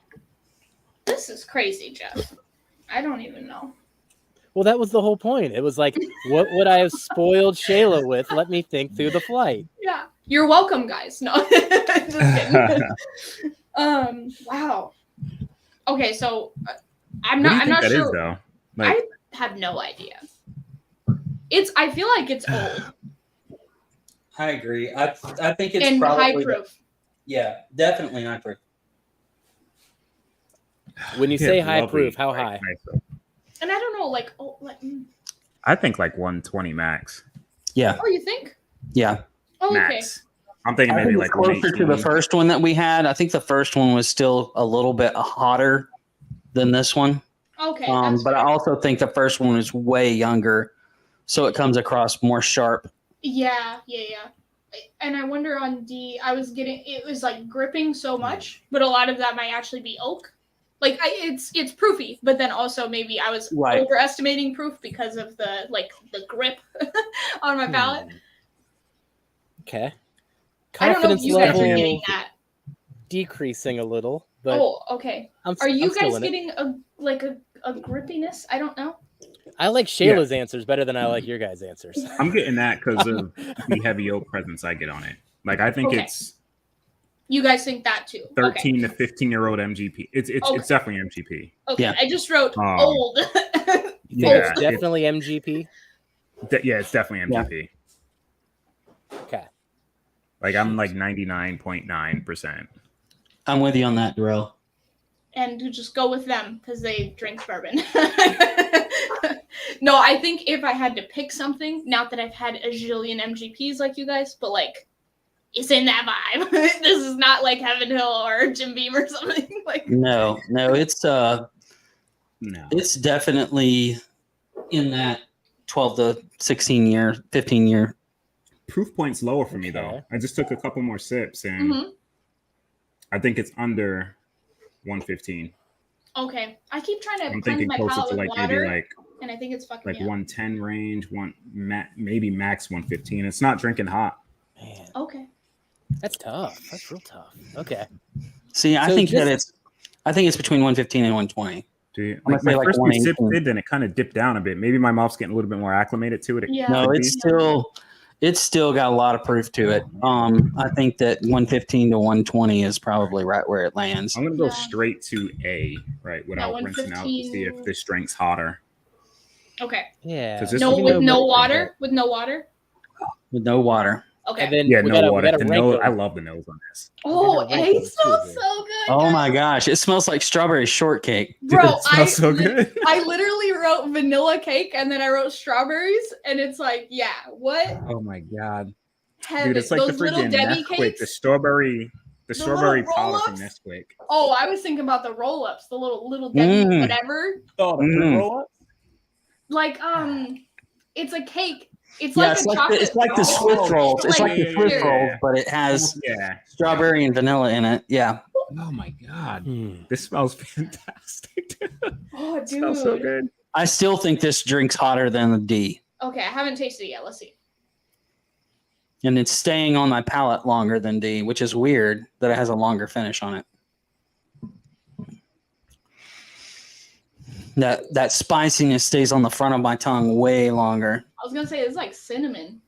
This is crazy, Jeff. I don't even know. Well, that was the whole point. It was like, what would I have spoiled Shayla with? Let me think through the flight. Yeah, you're welcome, guys. No, just kidding. Wow. Okay, so I'm What do you not. I'm think not that sure. is, though? Like, I have no idea. I feel like it's old I agree. I think it's and high probably proof. yeah, definitely high proof. When you yeah, say high lovely, proof, how like, high? nice. And I don't know, I think like 120 max. Yeah, oh, you think? yeah. Oh, okay. Max. I'm thinking I maybe think like it's closer to the 118. first one that we had. I think the first one was still a little bit hotter than this one. Okay, that's But I fair. also think the first one is way younger, so it comes across more sharp. Yeah. And I wonder on D, it was like gripping so much, but a lot of that might actually be oak. Like it's proofy, but then also maybe I was Right. overestimating proof because of the grip on my palate. Okay. I don't know if Confidence you guys are level getting that. decreasing a little, but Oh, okay. I'm Are you still guys in it. getting a grippiness? I don't know. I like Shayla's answers better than I like your guys' answers. I'm getting that because of the heavy oak presence I get on it. Like I think Okay. it's You guys think that too? 13 to 15-year-old MGP. It's definitely MGP. Okay. Yeah. I just wrote old. Yeah, It's definitely MGP. Yeah, it's definitely MGP. Okay. Like I'm like 99.9%. I'm with you on that, Darrell. And to just go with them because they drink bourbon. No, I think if I had to pick something, not that I've had a zillion MGPs like you guys, but like it's in that vibe. This is not like Heaven Hill or Jim Beam or something like. No, it's No. it's definitely in that 12 to 16 year, 15 year. Proof point's lower for me though. Okay. I just took a couple more sips and I think it's under 115. Okay, I keep trying to I'm cleanse thinking my closer palate to with like water, maybe like and I think it's fucking like me up. 110 range, maybe max 115. It's not drinking hot. Man, Okay. that's tough. That's real tough. Okay. See, I So think just- it's between 115 and 120. Dude, I'm like gonna my say like first few sips 118. did, then it kind of dipped down a bit. Maybe my mouth's getting a little bit more acclimated to it. Yeah. No, could it's still got a lot of proof to it. I think that 115 to 120 is probably right where it lands. I'm gonna go Yeah. straight to A, right, without rinsing out to see if 115. this drink's hotter. Okay. Yeah. 'Cause this No, is with no really water. With no water. With no water. Okay. And then Yeah, we no gotta, water. We gotta The rank nose, them. I love the nose on this. Oh, gotta rank it them smells too, so good. Oh guys. my gosh, it smells like strawberry shortcake. Dude, Bro, it smells so good. I literally wrote vanilla cake and then I wrote strawberries, and it's like, yeah, what? Oh my god, Heaven. dude, it's like Those the little freaking Debbie Nesquik, cakes. the strawberry little powder from roll-ups? Nesquik. Oh, I was thinking about the roll-ups, the little Debbie Mm. whatever. Oh, Mm. Like it's a cake. It's Yeah, like a chocolate. it's like the Swiss rolls. It's like the Swiss yeah. rolls, but it has Yeah. strawberry and vanilla in it. Yeah. Oh my god, Hmm. this smells fantastic. Oh, It smells so dude. good. I still think this drink's hotter than the D. Okay, I haven't tasted it yet. Let's see. And it's staying on my palate longer than D, which is weird that it has a longer finish on it. That spiciness stays on the front of my tongue way longer. I was gonna say it's like cinnamon.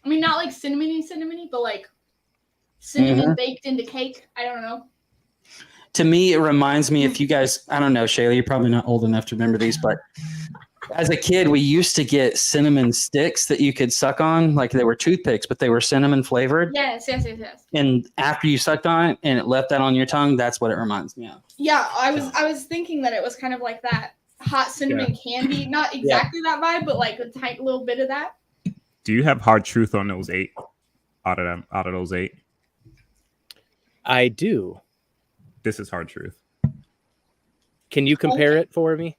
I mean, not like cinnamony, but like cinnamon baked into cake. I don't know. To me, it reminds me, if you guys, I don't know, Shayla, you're probably not old enough to remember these, but as a kid, we used to get cinnamon sticks that you could suck on, like they were toothpicks, but they were cinnamon flavored. Yes. And after you sucked on it and it left that on your tongue, that's what it reminds me of. Yeah, I was thinking that it was kind of like that hot cinnamon candy. Not exactly that vibe, but like a tiny little bit of that. Do you have hard truth on those 8 out of those 8? I do. This is hard truth. Can you compare it for me?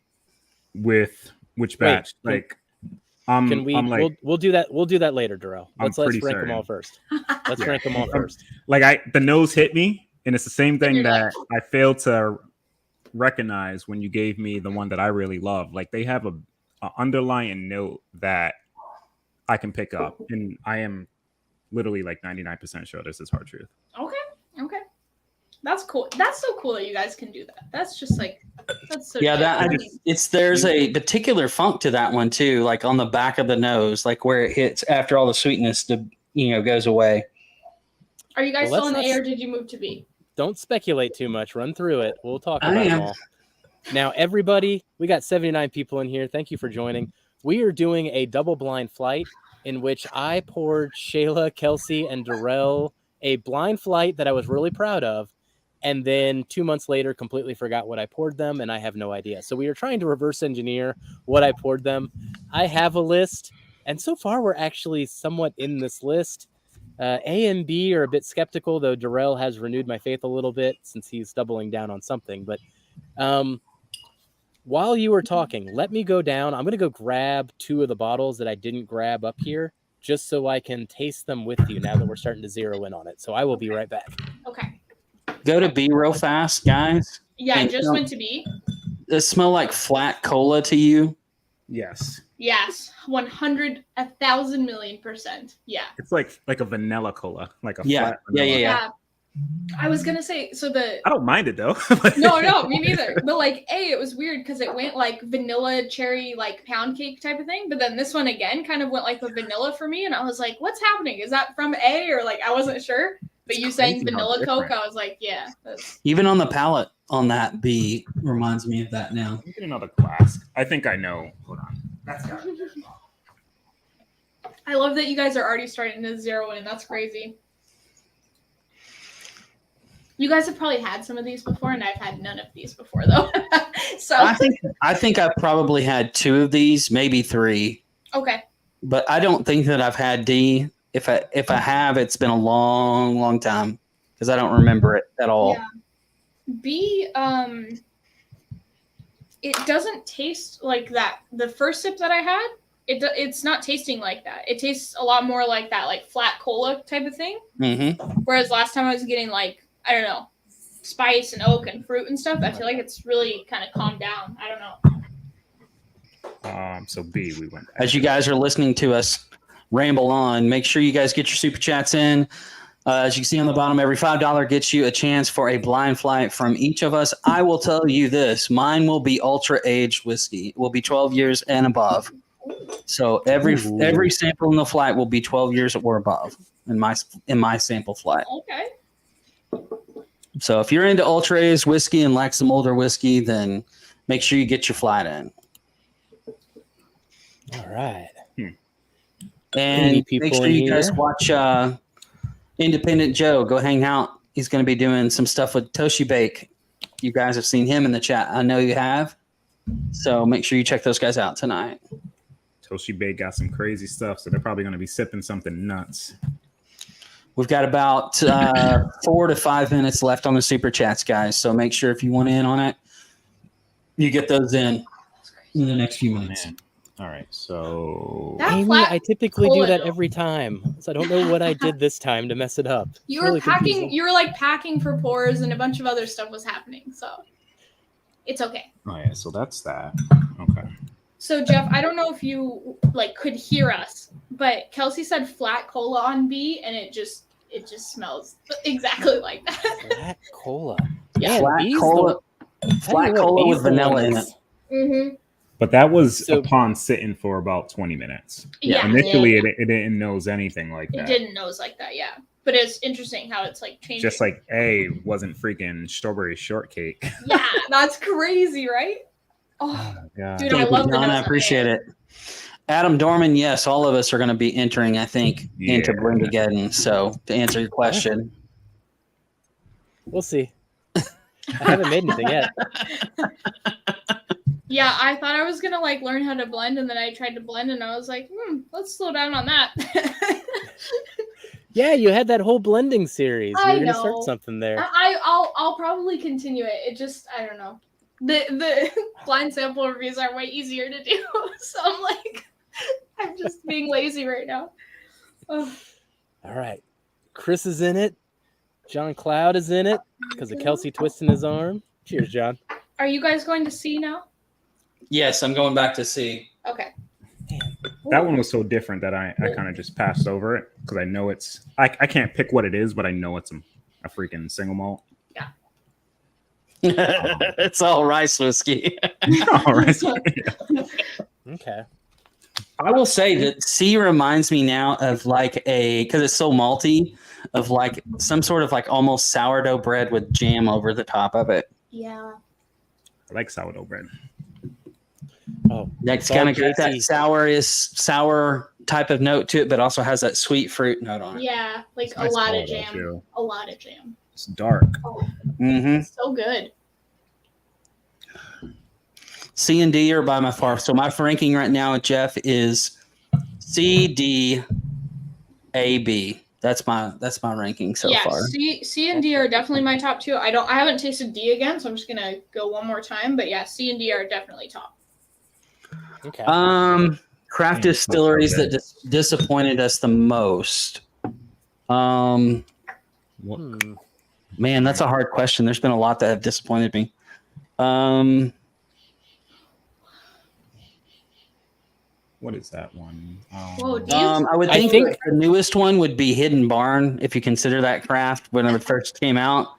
With which batch? Can we? I'm like, we'll do that. We'll do that later, Darrell. Let's pretty rank them all certain. first. Let's rank them all first. like the nose hit me, and it's the same thing you're that I failed to recognize when you gave me the one that I really love. Like they have a underlying note that I can pick up, and I am literally like 99% sure this is hard truth. Okay. That's cool. That's so cool that you guys can do that. That's just like, that's so. Yeah, different. there's a particular funk to that one too, like on the back of the nose, like where it hits after all the sweetness goes away. Are you guys Well, still in let's A not- or did you move to B? Don't speculate too much. Run through it. We'll talk I about them am. all. Now, everybody, we got 79 people in here. Thank you for joining. We are doing a double blind flight in which I poured Shayla, Kelsey, and Darrell a blind flight that I was really proud of. And then 2 months later, completely forgot what I poured them, and I have no idea. So we are trying to reverse engineer what I poured them. I have a list, and so far we're actually somewhat in this list. A and B are a bit skeptical, though Darrell has renewed my faith a little bit since he's doubling down on something. But while you were talking, let me go down. I'm going to go grab 2 of the bottles that I didn't grab up here, just so I can taste them with you now that we're starting to zero in on it. So I will be right back. Okay. Go to B real fast, guys. Yeah, I And just went to B. Does it smell like flat cola to you? Yes. Yes, 100, 1,000,000,000%. Yeah. It's like a vanilla cola, like a Yeah. flat vanilla. Yeah. I was gonna say, so the I don't mind it though. no, me neither. But like it was weird because it went like vanilla cherry like pound cake type of thing. But then this one again kind of went like the vanilla for me, and I was like, what's happening? Is that from A or like I wasn't sure. But you saying crazy how vanilla different. Coke, I was like, yeah. That's... Even on the palate on that B reminds me of that now. Let me get another glass. I think I know. Hold on. That's got it. I love that you guys are already starting to zero in. That's crazy. You guys have probably had some of these before, and I've had none of these before, though. So I think I've probably had 2 of these, maybe 3, okay, but I don't think that I've had D. If I have, it's been a long, long time because I don't remember it at all. yeah. B, it doesn't taste like that. The first sip that I had, it's not tasting like that. It tastes a lot more like that, like flat cola type of thing. Mm-hmm. Whereas last time I was getting like, I don't know, spice and oak and fruit and stuff. I feel like it's really kind of calmed down. I don't know. So B, we went. As you guys are listening to us ramble on, make sure you guys get your super chats in. As you can see on the bottom, every $5 gets you a chance for a blind flight from each of us. I will tell you this: mine will be ultra aged whiskey. It will be 12 years and above. So every sample in the flight will be 12 years or above in my sample flight. Okay. So if you're into ultra aged whiskey and like some older whiskey, then make sure you get your flight in. All right. And people make sure in you guys here? watch Independent Joe. Go hang out. He's going to be doing some stuff with Toshi Bake. You guys have seen him in the chat. I know you have. So make sure you check those guys out tonight. Toshi Bay got some crazy stuff, so they're probably going to be sipping something nuts. We've got about 4 to 5 minutes left on the super chats, guys. So make sure if you want in on it, you get those in the next few minutes. Man. All right, so That Amy, flat I typically do cola, that though. every time. So I don't know what I did this time to mess it up. You It's were really packing. confusing. You were like packing for pours, and a bunch of other stuff was happening. So it's okay. oh yeah, so that's that. Okay. So Jeff, I don't know if you like could hear us, but Kelsey said flat cola on B, and it just smells exactly like that. Flat cola. Yeah. Flat these cola, flat cola with vanilla in it. Mm-hmm. But that was So- upon sitting for about 20 minutes. Yeah. Initially, it didn't nose anything like It that. didn't nose like that, yeah. But it's interesting how it's like changing. Just like A wasn't freaking strawberry shortcake. yeah, that's crazy, right? Oh, Yeah. dude, I Thank you, love the John. nose I on appreciate it. Adam Dorman, yes, all of us are going to be entering, I think, into Yeah. Blendageddon. So to answer your question, We'll see. I haven't made anything yet. Yeah, I thought I was gonna like learn how to blend, and then I tried to blend, and I was like, let's slow down on that. Yeah, you had that whole blending series. I You're gonna know. start something there. I'll probably continue it. It just I don't know. The blind sample reviews are way easier to do, so I'm like, I'm just being lazy right now. Oh, All right. Chris is in it. John Cloud is in it because of Kelsey twisting his arm. Cheers, John. are you guys going to see now? yes, I'm going back to C. Okay. That one was so different that I kind of just passed over it because I know I can't pick what it is, but I know it's a freaking single malt. It's all rice whiskey. All right. Okay. I will say that C reminds me now of like because it's so malty, of like some sort of like almost sourdough bread with jam over the top of it. Yeah. I like sourdough bread. Oh, That's it's all kind of got that JT. sour type of note to it, but also has that sweet fruit note on it. Yeah, like It's a nice lot color, of though, jam. too. A lot of jam. It's dark. Oh, Mm-hmm. so good. C and D are by my far. So my ranking right now, Jeff, is C, D, A, B. That's my ranking so far. C and D are definitely my top two. I haven't tasted D again, so I'm just gonna go one more time. But yeah, C and D are definitely top. Okay. Craft distilleries that disappointed us the most. Man, that's a hard question. There's been a lot that have disappointed me. What is that one? Whoa, D is I would think the newest one would be Hidden Barn, if you consider that craft when it first came out.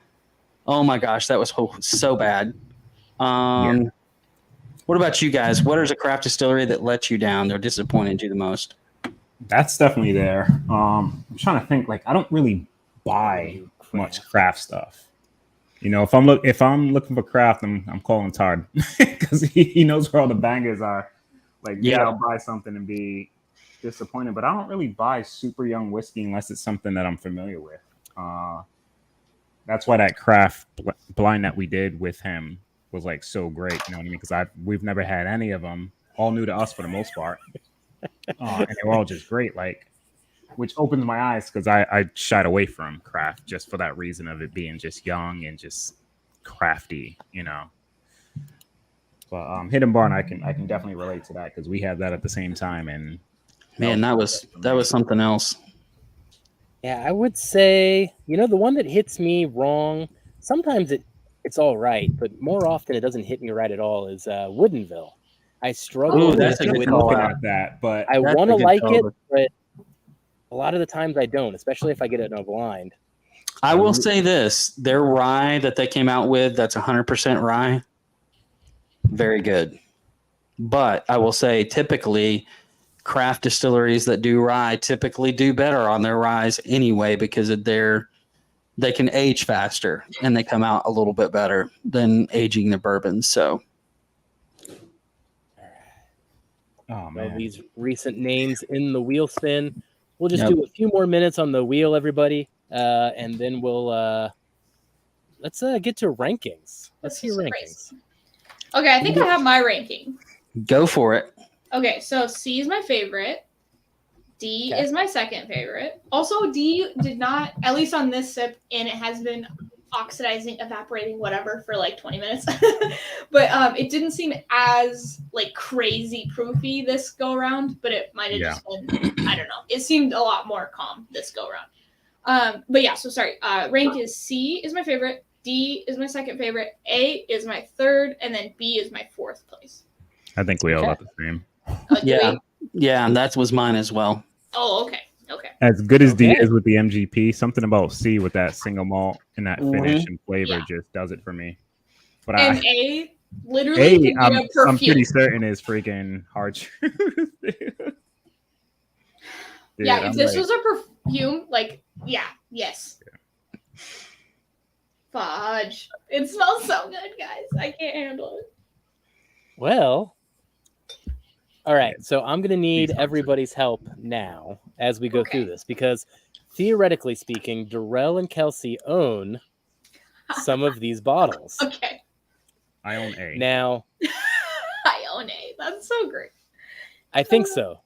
Oh my gosh, that was so bad. What about you guys? What is a craft distillery that let you down or disappointed you the most? That's definitely there. I'm trying to think. Like, I don't really buy much craft stuff. You know, if I'm looking for craft, I'm calling Todd because he knows where all the bangers are. Like, yeah, I'll buy something and be disappointed, but I don't really buy super young whiskey unless it's something that I'm familiar with. That's why that craft blind that we did with him was like so great. You know what I mean? Because we've never had any of them, all new to us for the most part, and they were all just great. Like, which opens my eyes because I shied away from craft just for that reason of it being just young and just crafty, you know. But Hidden Barn, I can definitely relate to that because we had that at the same time, and man, that was something else. Yeah, I would say, you know, the one that hits me wrong, sometimes it's all right, but more often it doesn't hit me right at all, is Woodinville. I struggle with looking at that, but I want to like it, but a lot of the times I don't, especially if I get it in a blind. I will say this, their rye that they came out with, that's 100% rye. Very good. But I will say typically craft distilleries that do rye typically do better on their ryes anyway because they can age faster and they come out a little bit better than aging the bourbons. So these recent names in the wheel spin. We'll just do a few more minutes on the wheel, everybody, and then we'll let's get to rankings. Let's hear rankings. Okay, I think I have my ranking. Go for it. Okay, so C is my favorite. D is my second favorite. Also, D did not, at least on this sip, and it has been oxidizing, evaporating, whatever, for like 20 minutes. But it didn't seem as like crazy proofy this go around, but it might have just been, I don't know. It seemed a lot more calm this go around. But yeah, so sorry. Rank is C is my favorite. D is my second favorite. A is my third, and then B is my fourth place. I think we all got the same. Yeah, and that was mine as well. Oh, okay. As good as D is with the MGP, something about C with that single malt and that finish and flavor just does it for me. But A literally I'm pretty certain is freaking hard truth. If this was a perfume, like, yes. Fudge. It smells so good, guys. I can't handle it. Well, all right. So I'm going to need everybody's help now as we go through this because theoretically speaking, Darrell and Kelsey own some of these bottles. Okay. I own A. Now. I own A. That's so great. I think so,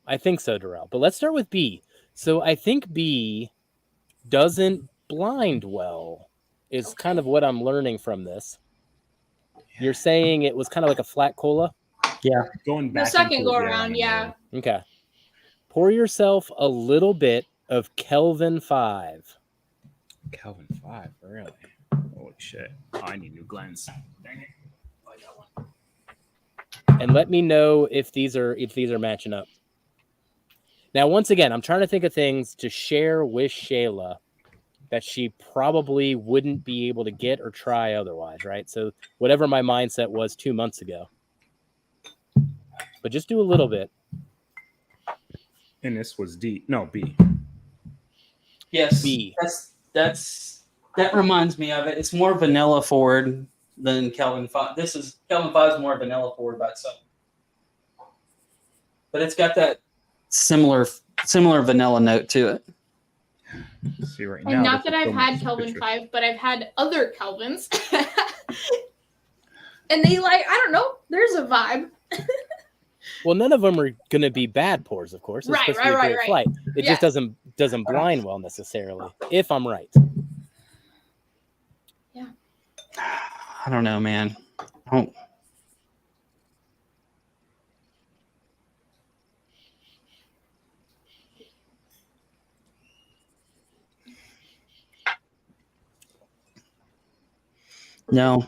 Darrell. But let's start with B. So I think B doesn't blind well. Is kind of what I'm learning from this. You're saying it was kind of like a flat cola? Yeah. Going back the second go around, yeah. Okay. Pour yourself a little bit of Kelvin 5. Kelvin 5, really? Holy shit. Oh, I need new Glens. Dang it. Oh, I got one. And let me know if these are matching up. Now, once again, I'm trying to think of things to share with Shayla that she probably wouldn't be able to get or try otherwise, right? So whatever my mindset was 2 months ago. But just do a little bit. And this was D. No, B. Yes, B. that reminds me of it. It's more vanilla forward than Kelvin 5. Kelvin 5 is more vanilla forward by itself, but it's got that similar vanilla note to it. See right And now, not this that is I've so had much Kelvin picture. 5, but I've had other Kelvins. And they I don't know, there's a vibe. Well, none of them are going to be bad pours, of course. It's Right, supposed to be a right, great right. flight. It Yeah. just doesn't blind well necessarily, if I'm right. I don't know, man. No,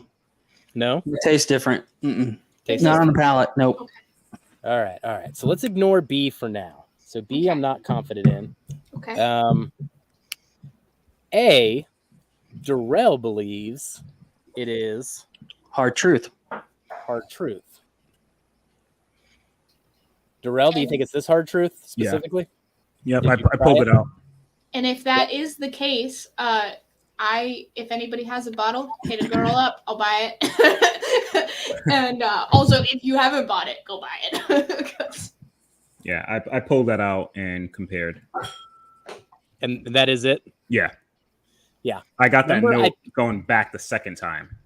No? it tastes different. Mm-mm. Tastes Not on different. the palate. Nope. All right. So let's ignore B for now. So B, Okay. I'm not confident in. Okay. A, Darrell believes it is Hard truth. hard truth. Darrell, do you think it's this hard truth specifically? Yep, Did I you try pulled it? it out. And if that is the case, if anybody has a bottle, hit a girl up, I'll buy it. And also, if you haven't bought it, go buy it. 'Cause- Yeah, I pulled that out and compared. And that is it? Yeah. Yeah. I got that Remember, note going back the second time.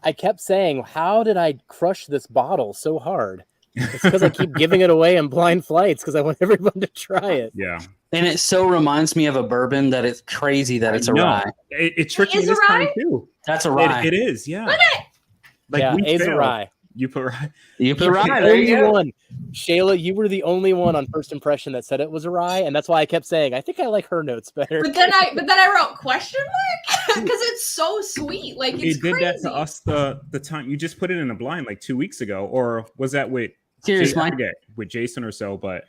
I kept saying, how did I crush this bottle so hard? It's because I keep giving it away in blind flights because I want everyone to try it. Yeah. And it so reminds me of a bourbon that it's crazy that it's a No, rye. it tricked me Is a this time rye? too. That's a rye. It is, yeah. Like yeah, we A's a failed. rye. You put rye. You put You're rye. the There you only go. one. Shayla, you were the only one on first impression that said it was a rye, and that's why I kept saying, I think I like her notes better. But then I wrote question mark because it's so sweet. Like it's It did crazy. that to us the time you just put it in a blind like 2 weeks ago, or was that with Serious, I Mike. forget, with Jason or so? But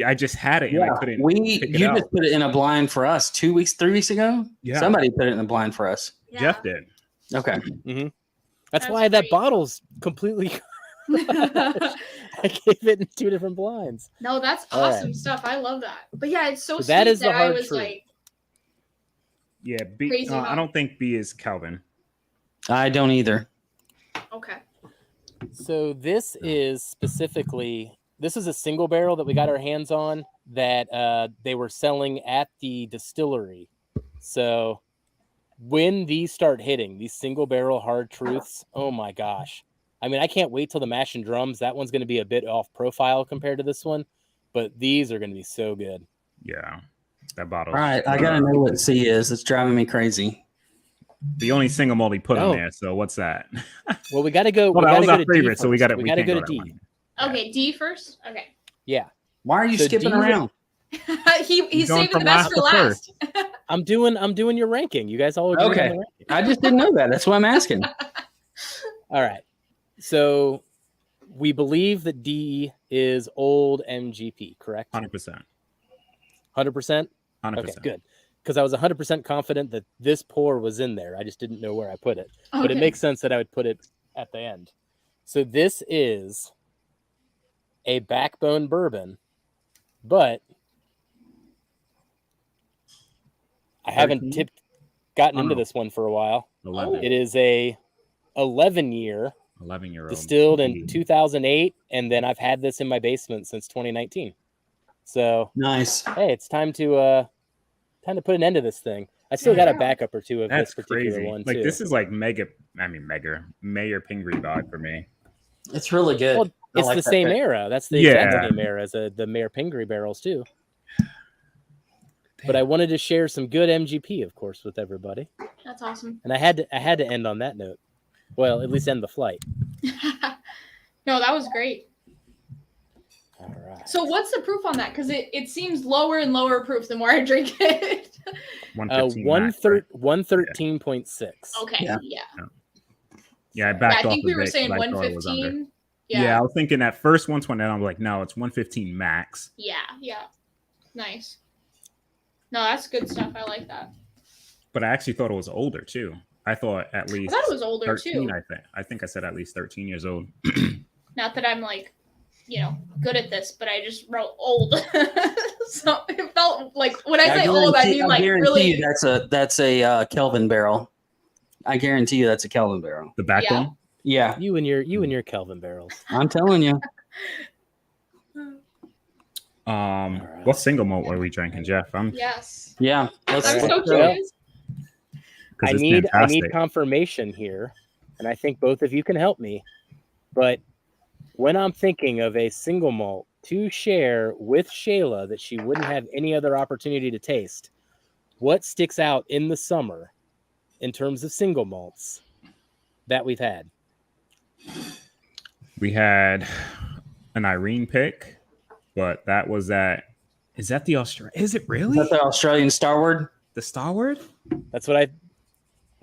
I just had it and I couldn't. pick it You out. just put it in a blind for us 3 weeks ago. Yeah. Somebody put it in a blind for us. Yeah. Jeff did. Okay. That's That's why that great. bottle's completely. I gave it in 2 different blinds. No, that's All awesome right. stuff. I love that. But yeah, it's so So sweet that is the I hard was truth. like, Yeah, B. Crazy I hot. don't think B is Calvin. I don't either. okay. So this is specifically, this is a single barrel that we got our hands on that they were selling at the distillery. So when these start hitting, these single barrel hard truths, oh my gosh. I mean, I can't wait till the mash and drums. That one's going to be a bit off profile compared to this one, but these are going to be so good. Yeah, that bottle. All right. I got to know what C is. It's driving me crazy. The only single malt he put Oh. in there. So what's that? Well, we got to go. Well, we that got was to go our to D favorite, so we first. got to. We got to can't go to that D. one. Okay, D first? Okay. Yeah. Why are you So skipping do you- around? He's going saving from the best for last last. I'm doing your ranking. You guys all agree Okay. on the ranking. I just didn't know that. That's why I'm asking. All right. So we believe that D is old MGP, correct? 100%. 100%? 100%. Okay, good. Because I was 100% confident that this pour was in there. I just didn't know where I put it. But it Okay. makes sense that I would put it at the end. So this is a backbone bourbon, but I haven't 13? gotten Oh, into no. this one for a while. 11. It is a 11-year 11-year-old. distilled in 2008, and then I've had this in my basement since 2019. So Nice. hey, it's time to put an end to this thing. I still got a Yeah. backup or two of That's this particular crazy. one Like too. this is like Mayor Pingree vibe for me. It's really good. Well, I it's like the that same pick. era. That's the Yeah. exact same era as the Mayor Pingree barrels too. But I wanted to share some good MGP, of course, with everybody, That's awesome. and I had to end on that note. Well, at least end the flight. No, that was great. All right. So what's the proof on that? Because it seems lower and lower proof the more I drink it. 115 max, right? 113.6. Okay, Yeah. yeah. Yeah, I Yeah, backed I off think we a were bit saying 'cause I thought it was under. 115. Yeah. Yeah. I was thinking at first 120, and I'm like, no, it's 115 max. Yeah, yeah. Nice. No, that's good stuff. I like that. But I actually thought it was older too. I thought at I least thought it was older 13, too. I think I said at least 13 years old. Not that I'm like, good at this, but I just wrote old. So it felt like when I say old, I mean like guarantee really. you that's a Kelvin barrel. I guarantee you that's a Kelvin barrel. The back Yeah. one? Yeah, You and your Kelvin barrels. I'm telling you. What single malt are we drinking, Jeff? Yes. Yeah, I'm Alright. so Well, curious. Because I it's need fantastic. confirmation here, and I think both of you can help me. But when I'm thinking of a single malt to share with Shayla that she wouldn't have any other opportunity to taste, what sticks out in the summer in terms of single malts that we've had? We had an Irene pick, but that was that. Is that the Australian? Is it Is really that the Australian Starward? the Starward? That's what I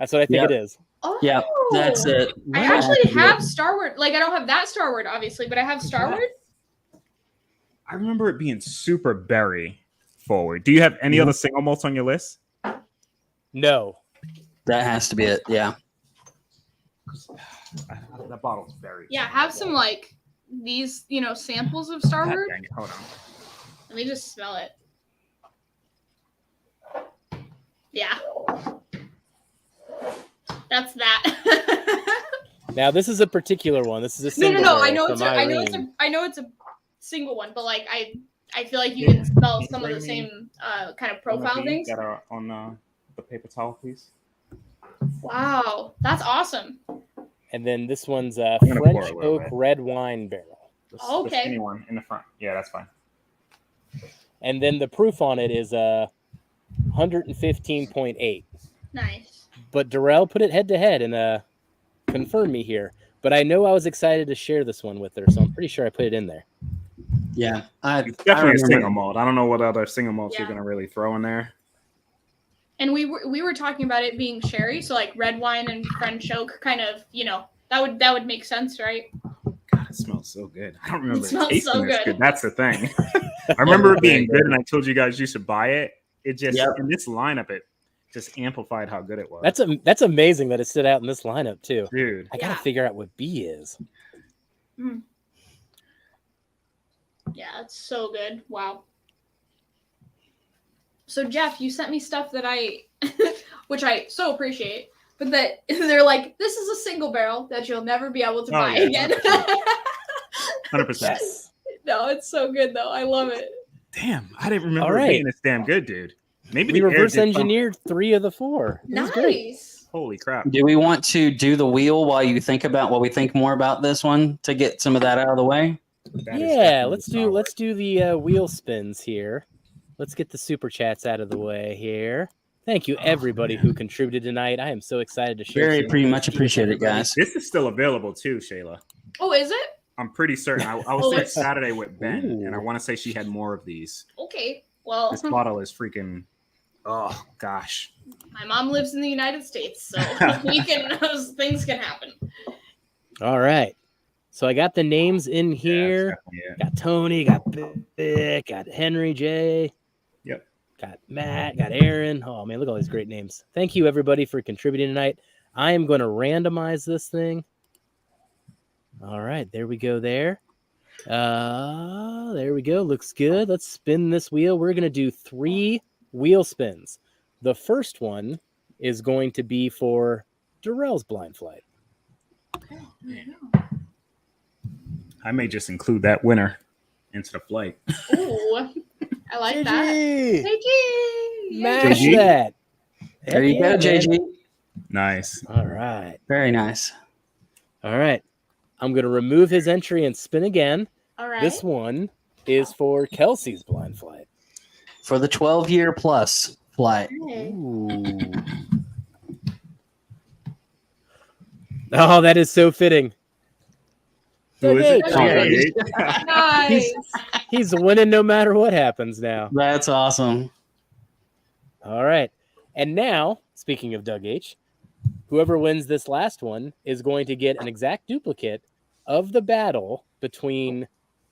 think Yep. it is. Oh, Yeah, that's it. I actually have Starward. Like I don't have that Starward, obviously, but I have Starward. I remember it being super berry forward. Do you have any other single malts on your list? No. That has to be it. Yeah. That bottle's very. Yeah, have some like these, samples of Starward. Dang it. Hold on. Let me just smell it. Yeah. That's that. Now this is a particular one. This is a single. No. I barrel know from Irene. I know it's a single one, but like I feel like you can smell some of the same kind of profile things. That are on the paper towel, please. Wow, that's awesome. And then this one's gonna pour French a little oak bit. red wine barrel. Okay. The skinny one in the front. Yeah, that's fine. And then the proof on it is 115.8. Nice. But Darrell put it head to head and confirmed me here. But I know I was excited to share this one with her, so I'm pretty sure I put it in there. Yeah. It's definitely a single malt. I don't know what other single malts you're Yeah. gonna really throw in there. And we were talking about it being sherry, so like red wine and French oak, kind of, that would make sense, right? God, it smells so good. I don't remember It smells tasting so this good. good. That's the thing. I remember it being good, and I told you guys you should buy it. It just in this lineup, it just amplified how good it was. That's amazing that it stood out in this lineup too. Dude. I gotta figure out what B is. Yeah, it's so good. Wow. So Jeff, you sent me stuff that which I so appreciate, but that they're like, this is a single barrel that you'll never be able to buy again. 100%. Yes. No, it's so good though. I love it. Damn, I didn't remember All it right. being this damn good, dude. Maybe We the air reverse did something. engineered 3 of the 4. It was great. Nice. Holy crap. Do we want to do the wheel while you think about what we think more about this one to get some of that out of the way? That is Yeah, definitely let's do the wheel spins here. Let's get the super chats out of the way here. Thank you everybody who contributed tonight. I am so excited to share. Very some pretty much with appreciate it, everybody. guys. This is still available too, Shayla. Oh, is it? I'm pretty certain. I was Oh, there it's- Saturday with Ben, Ooh. and I want to say she had more of these. Okay. Well, This bottle is freaking. Oh gosh. my mom lives in the United States, so things can happen. All right. So I got the names in here. Yeah. Got Tony, got Vic, got Henry J. Yep. Got Matt, got Aaron. Oh man, look at all these great names. Thank you everybody for contributing tonight. I am going to randomize this thing. All right, there we go there. There we go. Looks good. Let's spin this wheel. We're going to do 3 wheel spins. The first one is going to be for Darrell's blind flight. I may just include that winner into the flight. Ooh, I like that. JG, Thank you. Mash JG? that. There you Heck go, yeah, JG. man. Nice. All right. Very nice. All right. I'm going to remove his entry and spin again. All right. This one is for Kelsey's blind flight. For the 12-year plus flight. Okay. Ooh. Oh, that is so fitting. Who is it? Okay. Nice. He's winning no matter what happens now. That's awesome. All right. And now, speaking of Doug H., whoever wins this last one is going to get an exact duplicate of the battle between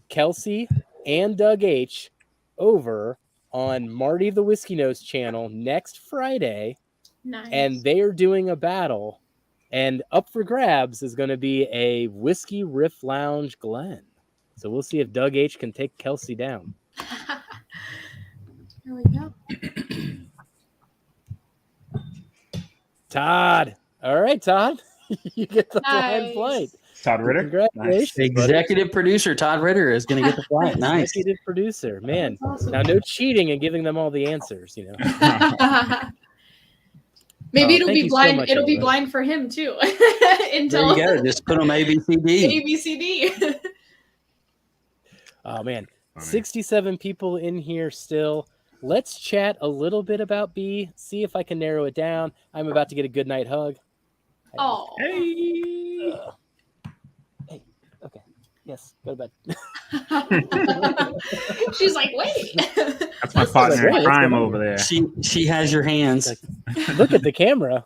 Kelsey and Doug H. over on Marty the Whiskey Nose channel next Friday Nice. and they are doing a battle. And up for grabs is going to be a Whiskey Riff Lounge Glen. So we'll see if Doug H can take Kelsey down. Here we go. Todd. All right, Todd. You get the blind Nice. flight. Todd Ritter. Congratulations. buddy. Executive producer Todd Ritter is going to get the flight. Nice. Executive producer. Man. That's awesome. Now, no cheating and giving them all the answers, you know. Maybe it'll thank be you so blind. much, It'll be everyone. blind for him too. There Until you go. Just put them A, B, C, D. ABCD. Oh, man. Funny. 67 people in here still. Let's chat a little bit about B, see if I can narrow it down. I'm about to get a good night hug. Oh. Hey. Hey, okay. Yes, go to bed. She's like, wait. That's my partner in What's crime going on over there. She has your hands. Look at the camera.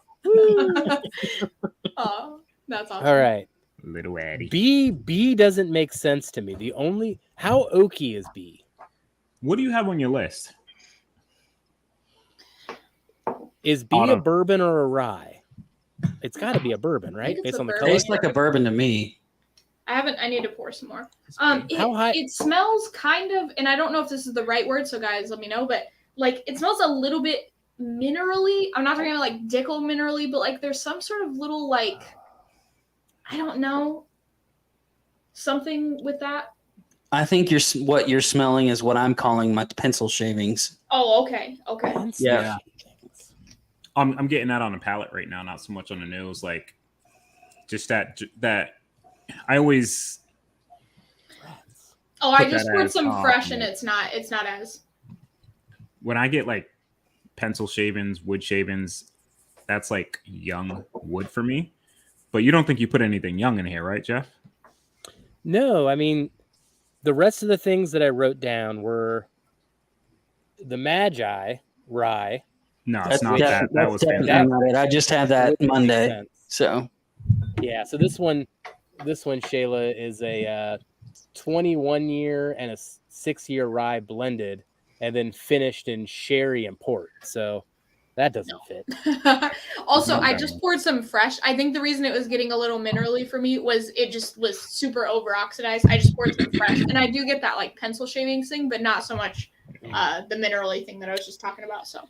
Oh, that's awesome. All right. Little Addy. B doesn't make sense to me. How oaky is B? What do you have on your list? Is B Auto. a bourbon or a rye? It's got to be a bourbon, right? it's Based a on the bourbon. color. Tastes like a bourbon to me. I need to pour some more. How high- It smells kind of, and I don't know if this is the right word, so guys, let me know. But like, it smells a little bit minerally. I'm not talking about like Dickel minerally, but like there's some sort of little like, I don't know, something with that. I think what you're smelling is what I'm calling my pencil shavings. Oh, okay, okay. Yeah. I'm getting that on the palate right now, not so much on the nose. Like, just that I always. Oh, I Put just that poured as, some fresh, and yeah. it's not as. When I get like pencil shavings, wood shavings, that's like young wood for me. But you don't think you put anything young in here, right, Jeff? No, I mean, the rest of the things that I wrote down were the Magi rye. No, That's it's not def- that. That that's was definitely fantastic. not it. I just had that Would make Monday. sense. So Yeah, so this one, Shayla, is a 21-year and a 6-year rye blended, and then finished in sherry and port. So that doesn't fit. Also, I just poured some fresh. I think the reason it was getting a little minerally for me was it just was super over oxidized. I just poured some fresh, and I do get that like pencil shavings thing, but not so much the minerally thing that I was just talking about. So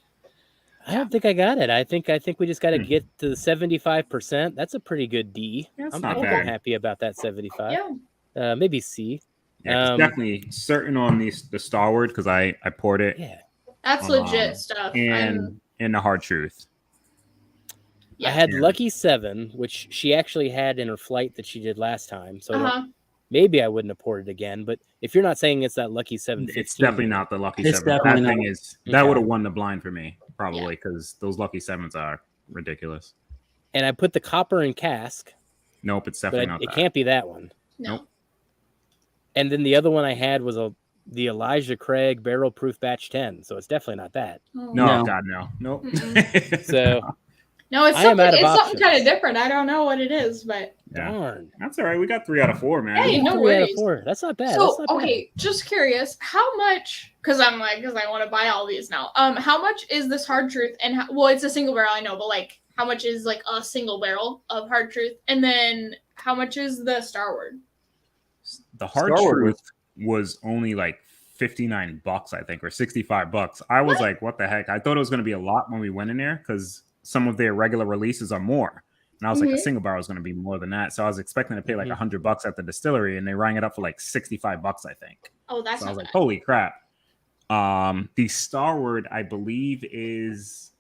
I don't think I got it. I think we just got to get to the 75%. That's a pretty good D. That's I'm not I'm bad. happy about that 75. yeah, Maybe C. Yeah, it's definitely certain on the Starward because I poured it Yeah. that's legit stuff. and in the Hard Truth. Yeah. I had Yeah. Lucky 7, which she actually had in her flight that she did last time. So I don't- Uh-huh. maybe I wouldn't have poured it again. But if you're not saying it's that Lucky 715, It's definitely not the Lucky It's 7. That definitely thing not. is that Okay. would have won the blind for me probably because those Lucky 7s are ridiculous. And I put the copper in cask, Nope, it's but definitely not it that. can't be that one. No. Nope. And then the other one I had was the Elijah Craig Barrel Proof Batch 10. So it's definitely not that. Oh. No, No. God, no. Nope. So No, it's I am something. out of It's something options. kind of different. I don't know what it is, but Yeah. darn. That's all right. We got 3 out of 4, man. Hey, no 3 out of worries. 4. That's not bad. so That's not okay, just curious, how much? Because I want to buy all these now. How much is this Hard Truth? And well, it's a single barrel, I know, but like, how much is like a single barrel of Hard Truth? And then how much is the Starward? The Hard Starward Truth was only like $59, I think, or $65. I was like, what the heck? I thought it was going to be a lot when we went in there because some of their regular releases are more. And I was like, a single barrel is going to be more than that. So I was expecting to pay like $100 at the distillery, and they rang it up for like $65, I think. Oh, that's So I not was like, bad. holy crap. The Starward, I believe, is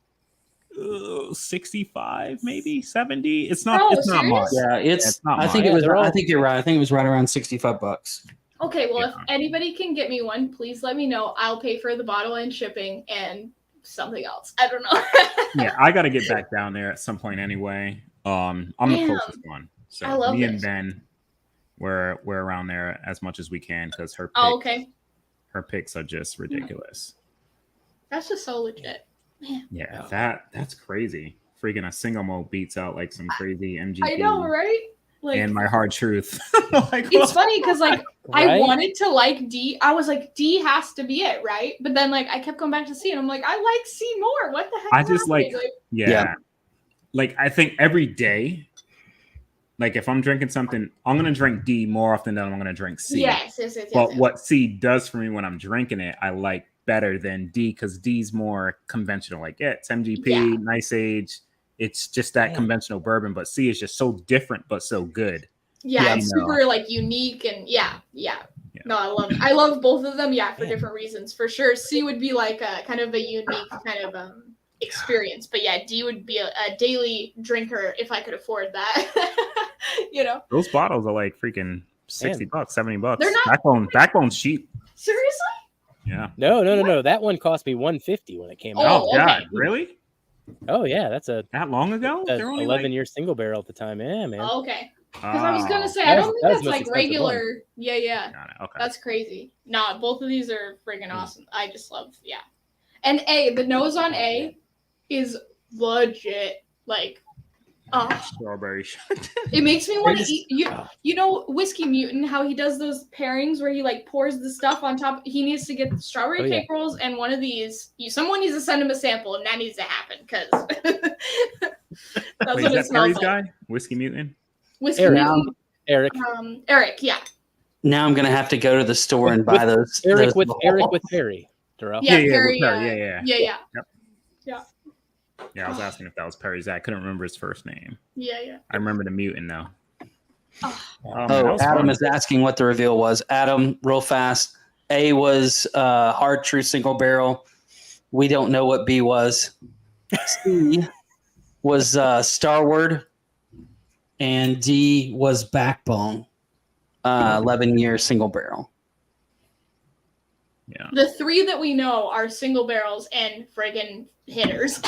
65, maybe 70. It's not. Oh, it's not much. serious? yeah, It's not I think much. it was. Yeah, they're all- I think you're right. I think it was right around $65. Okay, well, Yeah. if anybody can get me one, please let me know. I'll pay for the bottle and shipping and something else. I don't know. Yeah, I got to get back down there at some point anyway. I'm the Damn. closest one, so I love me and this. Ben, we're around there as much as we can because her Oh, okay. her picks are just ridiculous. That's just so legit. Man, Yeah, Oh. that's crazy. Freaking a single malt beats out like some crazy MGP. I know, right? Like, and my hard truth. Like, it's funny because like I Right? wanted to like D. I was like, D has to be it, right? But then like I kept going back to C, and I'm like, I like C more. What the heck? I is just like, happening? yeah. Like, I think every day, like if I'm drinking something, I'm gonna drink D more often than I'm gonna drink C. Yes. But what C does for me when I'm drinking it, I like better than D, because D's more conventional. Like, yeah, it's MGP, nice age. It's just that conventional bourbon. But C is just so different, but so good. Yeah, it's super like unique and yeah. No, I love both of them. Yeah, for different reasons, for sure. C would be like a kind of a unique kind of experience, but yeah, D would be a daily drinker if I could afford that. You know, those bottles are like freaking $60, $70. They're not Backbone's cheap. Seriously? Yeah. No. That one cost me $150 when it came out. Oh God, okay. really? Oh yeah, that's a that long ago. They're only 11-year single barrel at the time. Yeah, man. Oh, okay. Because I was gonna say, I don't think that's like regular. Yeah. Okay. That's crazy. Nah, both of these are freaking awesome. I just love, And A, the nose on A is legit. Like, strawberry shot. It makes me want to eat. You know, Whiskey Mutant, how he does those pairings where he like pours the stuff on top. He needs to get strawberry cake rolls and one of these. Someone needs to send him a sample, and that needs to happen because that's Wait, what is it that smells Perry's like. guy? Whiskey Mutant? Whiskey Eric. Mutant. Eric, yeah. Now I'm gonna have to go to the store and buy those. Eric with Perry. Darrell. Yeah, Yeah, Perry. yeah. Yeah. Yeah, I was asking if that was Perry's. I couldn't remember his first name. Yeah. I remember the mutant though. Adam is asking what the reveal was. Adam, real fast. A was hard true single barrel. We don't know what B was. C was Starward, and D was Backbone. 11-year single barrel. Yeah. The three that we know are single barrels and friggin' hitters.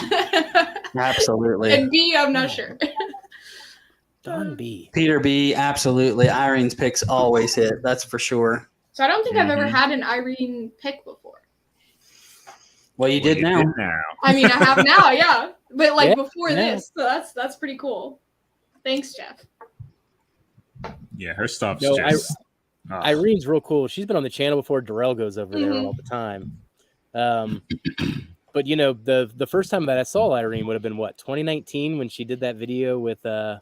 Absolutely. And B, I'm not sure. Don B. Peter B, absolutely. Irene's picks always hit. That's for sure. So I don't think I've ever had an Irene pick before. Well, you did now. I mean, I have now, yeah. But like before this, so that's pretty cool. Thanks, Jeff. Yeah, her stuff's just... Irene's real cool. She's been on the channel before. Darrell goes over there all the time. But you know, the first time that I saw Irene would have been what, 2019, when she did that video with the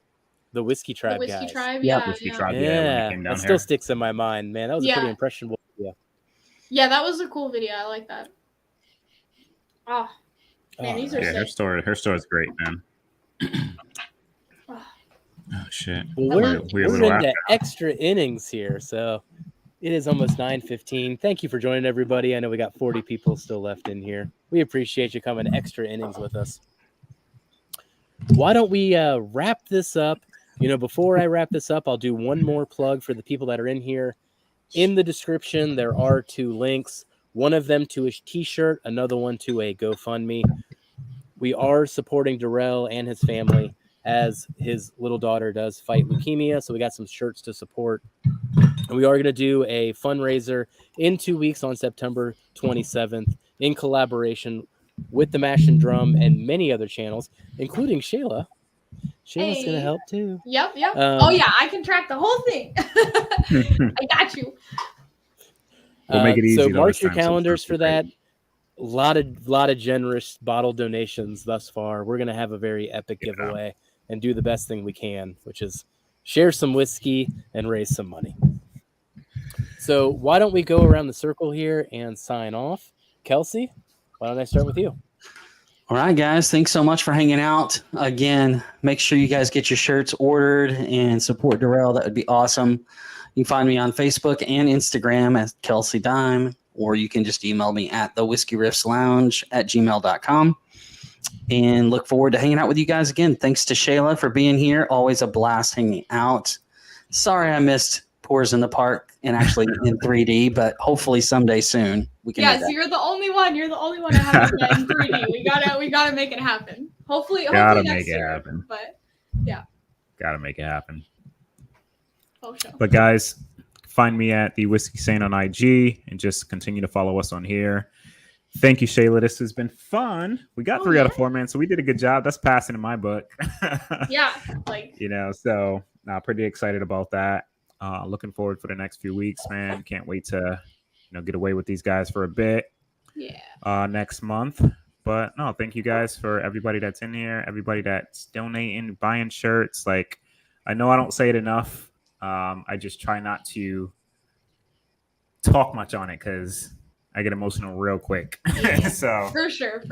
Whiskey Tribe guys. Whiskey Tribe, Whiskey Tribe, that still sticks in my mind, man. That was a pretty impressionable video. Yeah, that was a cool video. I like that. Oh, man, these are sick. Her story's great, man. Oh shit. Well, we're into extra innings here, so it is almost 9:15. Thank you for joining, everybody. I know we got 40 people still left in here. We appreciate you coming extra innings with us. Why don't we wrap this up? You know, before I wrap this up, I'll do one more plug for the people that are in here. In the description, there are 2 links. One of them to a t-shirt, another one to a GoFundMe. We are supporting Darrell and his family as his little daughter does fight leukemia. So we got some shirts to support. And we are going to do a fundraiser in 2 weeks on September 27th in collaboration with the Mash and Drum and many other channels, including Shayla. Shayla's going to help too. Yep. Oh yeah, I can track the whole thing. I got you. We'll make it easy. So mark your calendars for that. A lot of generous bottle donations thus far. We're going to have a very epic giveaway and do the best thing we can, which is share some whiskey and raise some money. So why don't we go around the circle here and sign off? Kelsey, why don't I start with you? All right, guys. Thanks so much for hanging out. Again, make sure you guys get your shirts ordered and support Darrell. That would be awesome. You can find me on Facebook and Instagram as Kelsey Dime, or you can just email me at thewhiskeyriffslounge@gmail.com. And look forward to hanging out with you guys again. Thanks to Shayla for being here. Always a blast hanging out. Sorry I missed Pours in the Park and actually in 3D, but hopefully someday soon we can. Yes, you're the only one. You're the only one I haven't done in 3D. We gotta make it happen. Hopefully make it happen. But yeah, gotta make it happen. Oh, sure. But guys, find me at the Whisky Saint on IG and just continue to follow us on here. Thank you, Shayla. This has been fun. We got 3 out of 4, man. So we did a good job. That's passing in my book. Yeah, so pretty excited about that. Looking forward for the next few weeks, man. Can't wait to, get away with these guys for a bit. Yeah. Next month. But no, thank you guys for everybody that's in here, everybody that's donating, buying shirts. Like, I know I don't say it enough. I just try not to talk much on it because I get emotional real quick. Yeah. So For sure.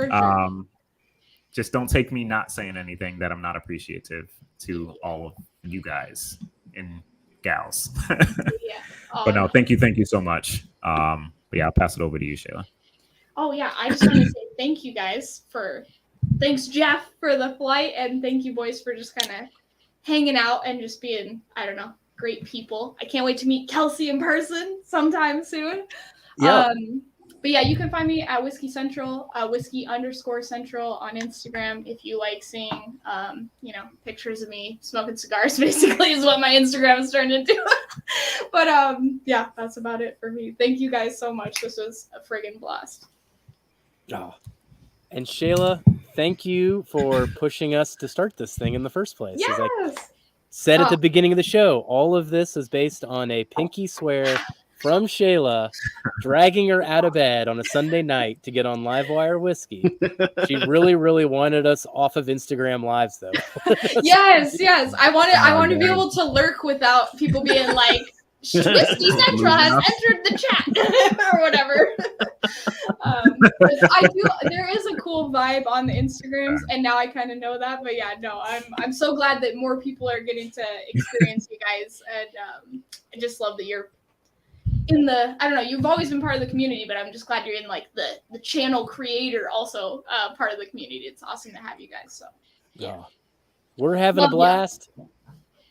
just don't take me not saying anything that I'm not appreciative to all of you guys and gals. Yeah. But no, thank you so much. But yeah, I'll pass it over to you, Shayla. Oh yeah, I just want to say thank you guys thanks Jeff for the flight, and thank you boys for just kind of hanging out and just being, I don't know, great people. I can't wait to meet Kelsey in person sometime soon. Yep. But yeah, you can find me at Whisky Central, Whisky_Central on Instagram if you like seeing, pictures of me smoking cigars. Basically, is what my Instagram has turned into. But yeah, that's about it for me. Thank you guys so much. This was a friggin' blast. Oh. And Shayla, thank you for pushing us to start this thing in the first place. Yes. As I said at the beginning of the show, all of this is based on a pinky swear from Shayla, dragging her out of bed on a Sunday night to get on Livewire Whiskey. She really, really wanted us off of Instagram Lives, though. Yes. I want to be able to lurk without people being like, Whisky Central has entered the chat or whatever. There is a cool vibe on the Instagrams, and now I kind of know that. But yeah, no, I'm so glad that more people are getting to experience you guys, and I just love that you're in the, I don't know, you've always been part of the community, but I'm just glad you're in like the channel creator also part of the community. It's awesome to have you guys. So yeah, we're having a blast.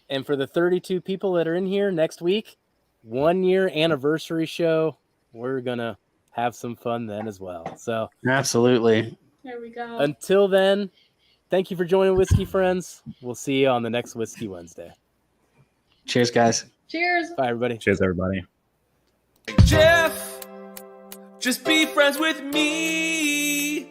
And for the 32 people that are in here next week, 1 year anniversary show, we're gonna have some fun then as well. So absolutely. There we go. Until then, thank you for joining Whiskey Friends. We'll see you on the next Whiskey Wednesday. Cheers, guys. Cheers. Bye, everybody. Cheers, everybody. Jeff, just be friends with me.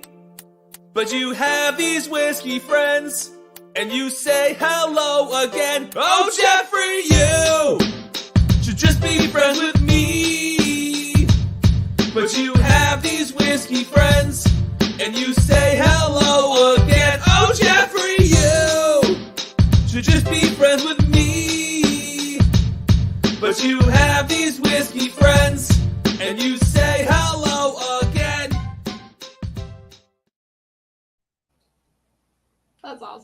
But you have these whiskey friends, and you say hello again. Oh, Jeffrey, you should just be friends with me. But you have these whiskey friends, and you say hello again. Oh, Jeffrey, you should just be friends with me. But you have these whiskey friends, and you say hello again. That's awesome.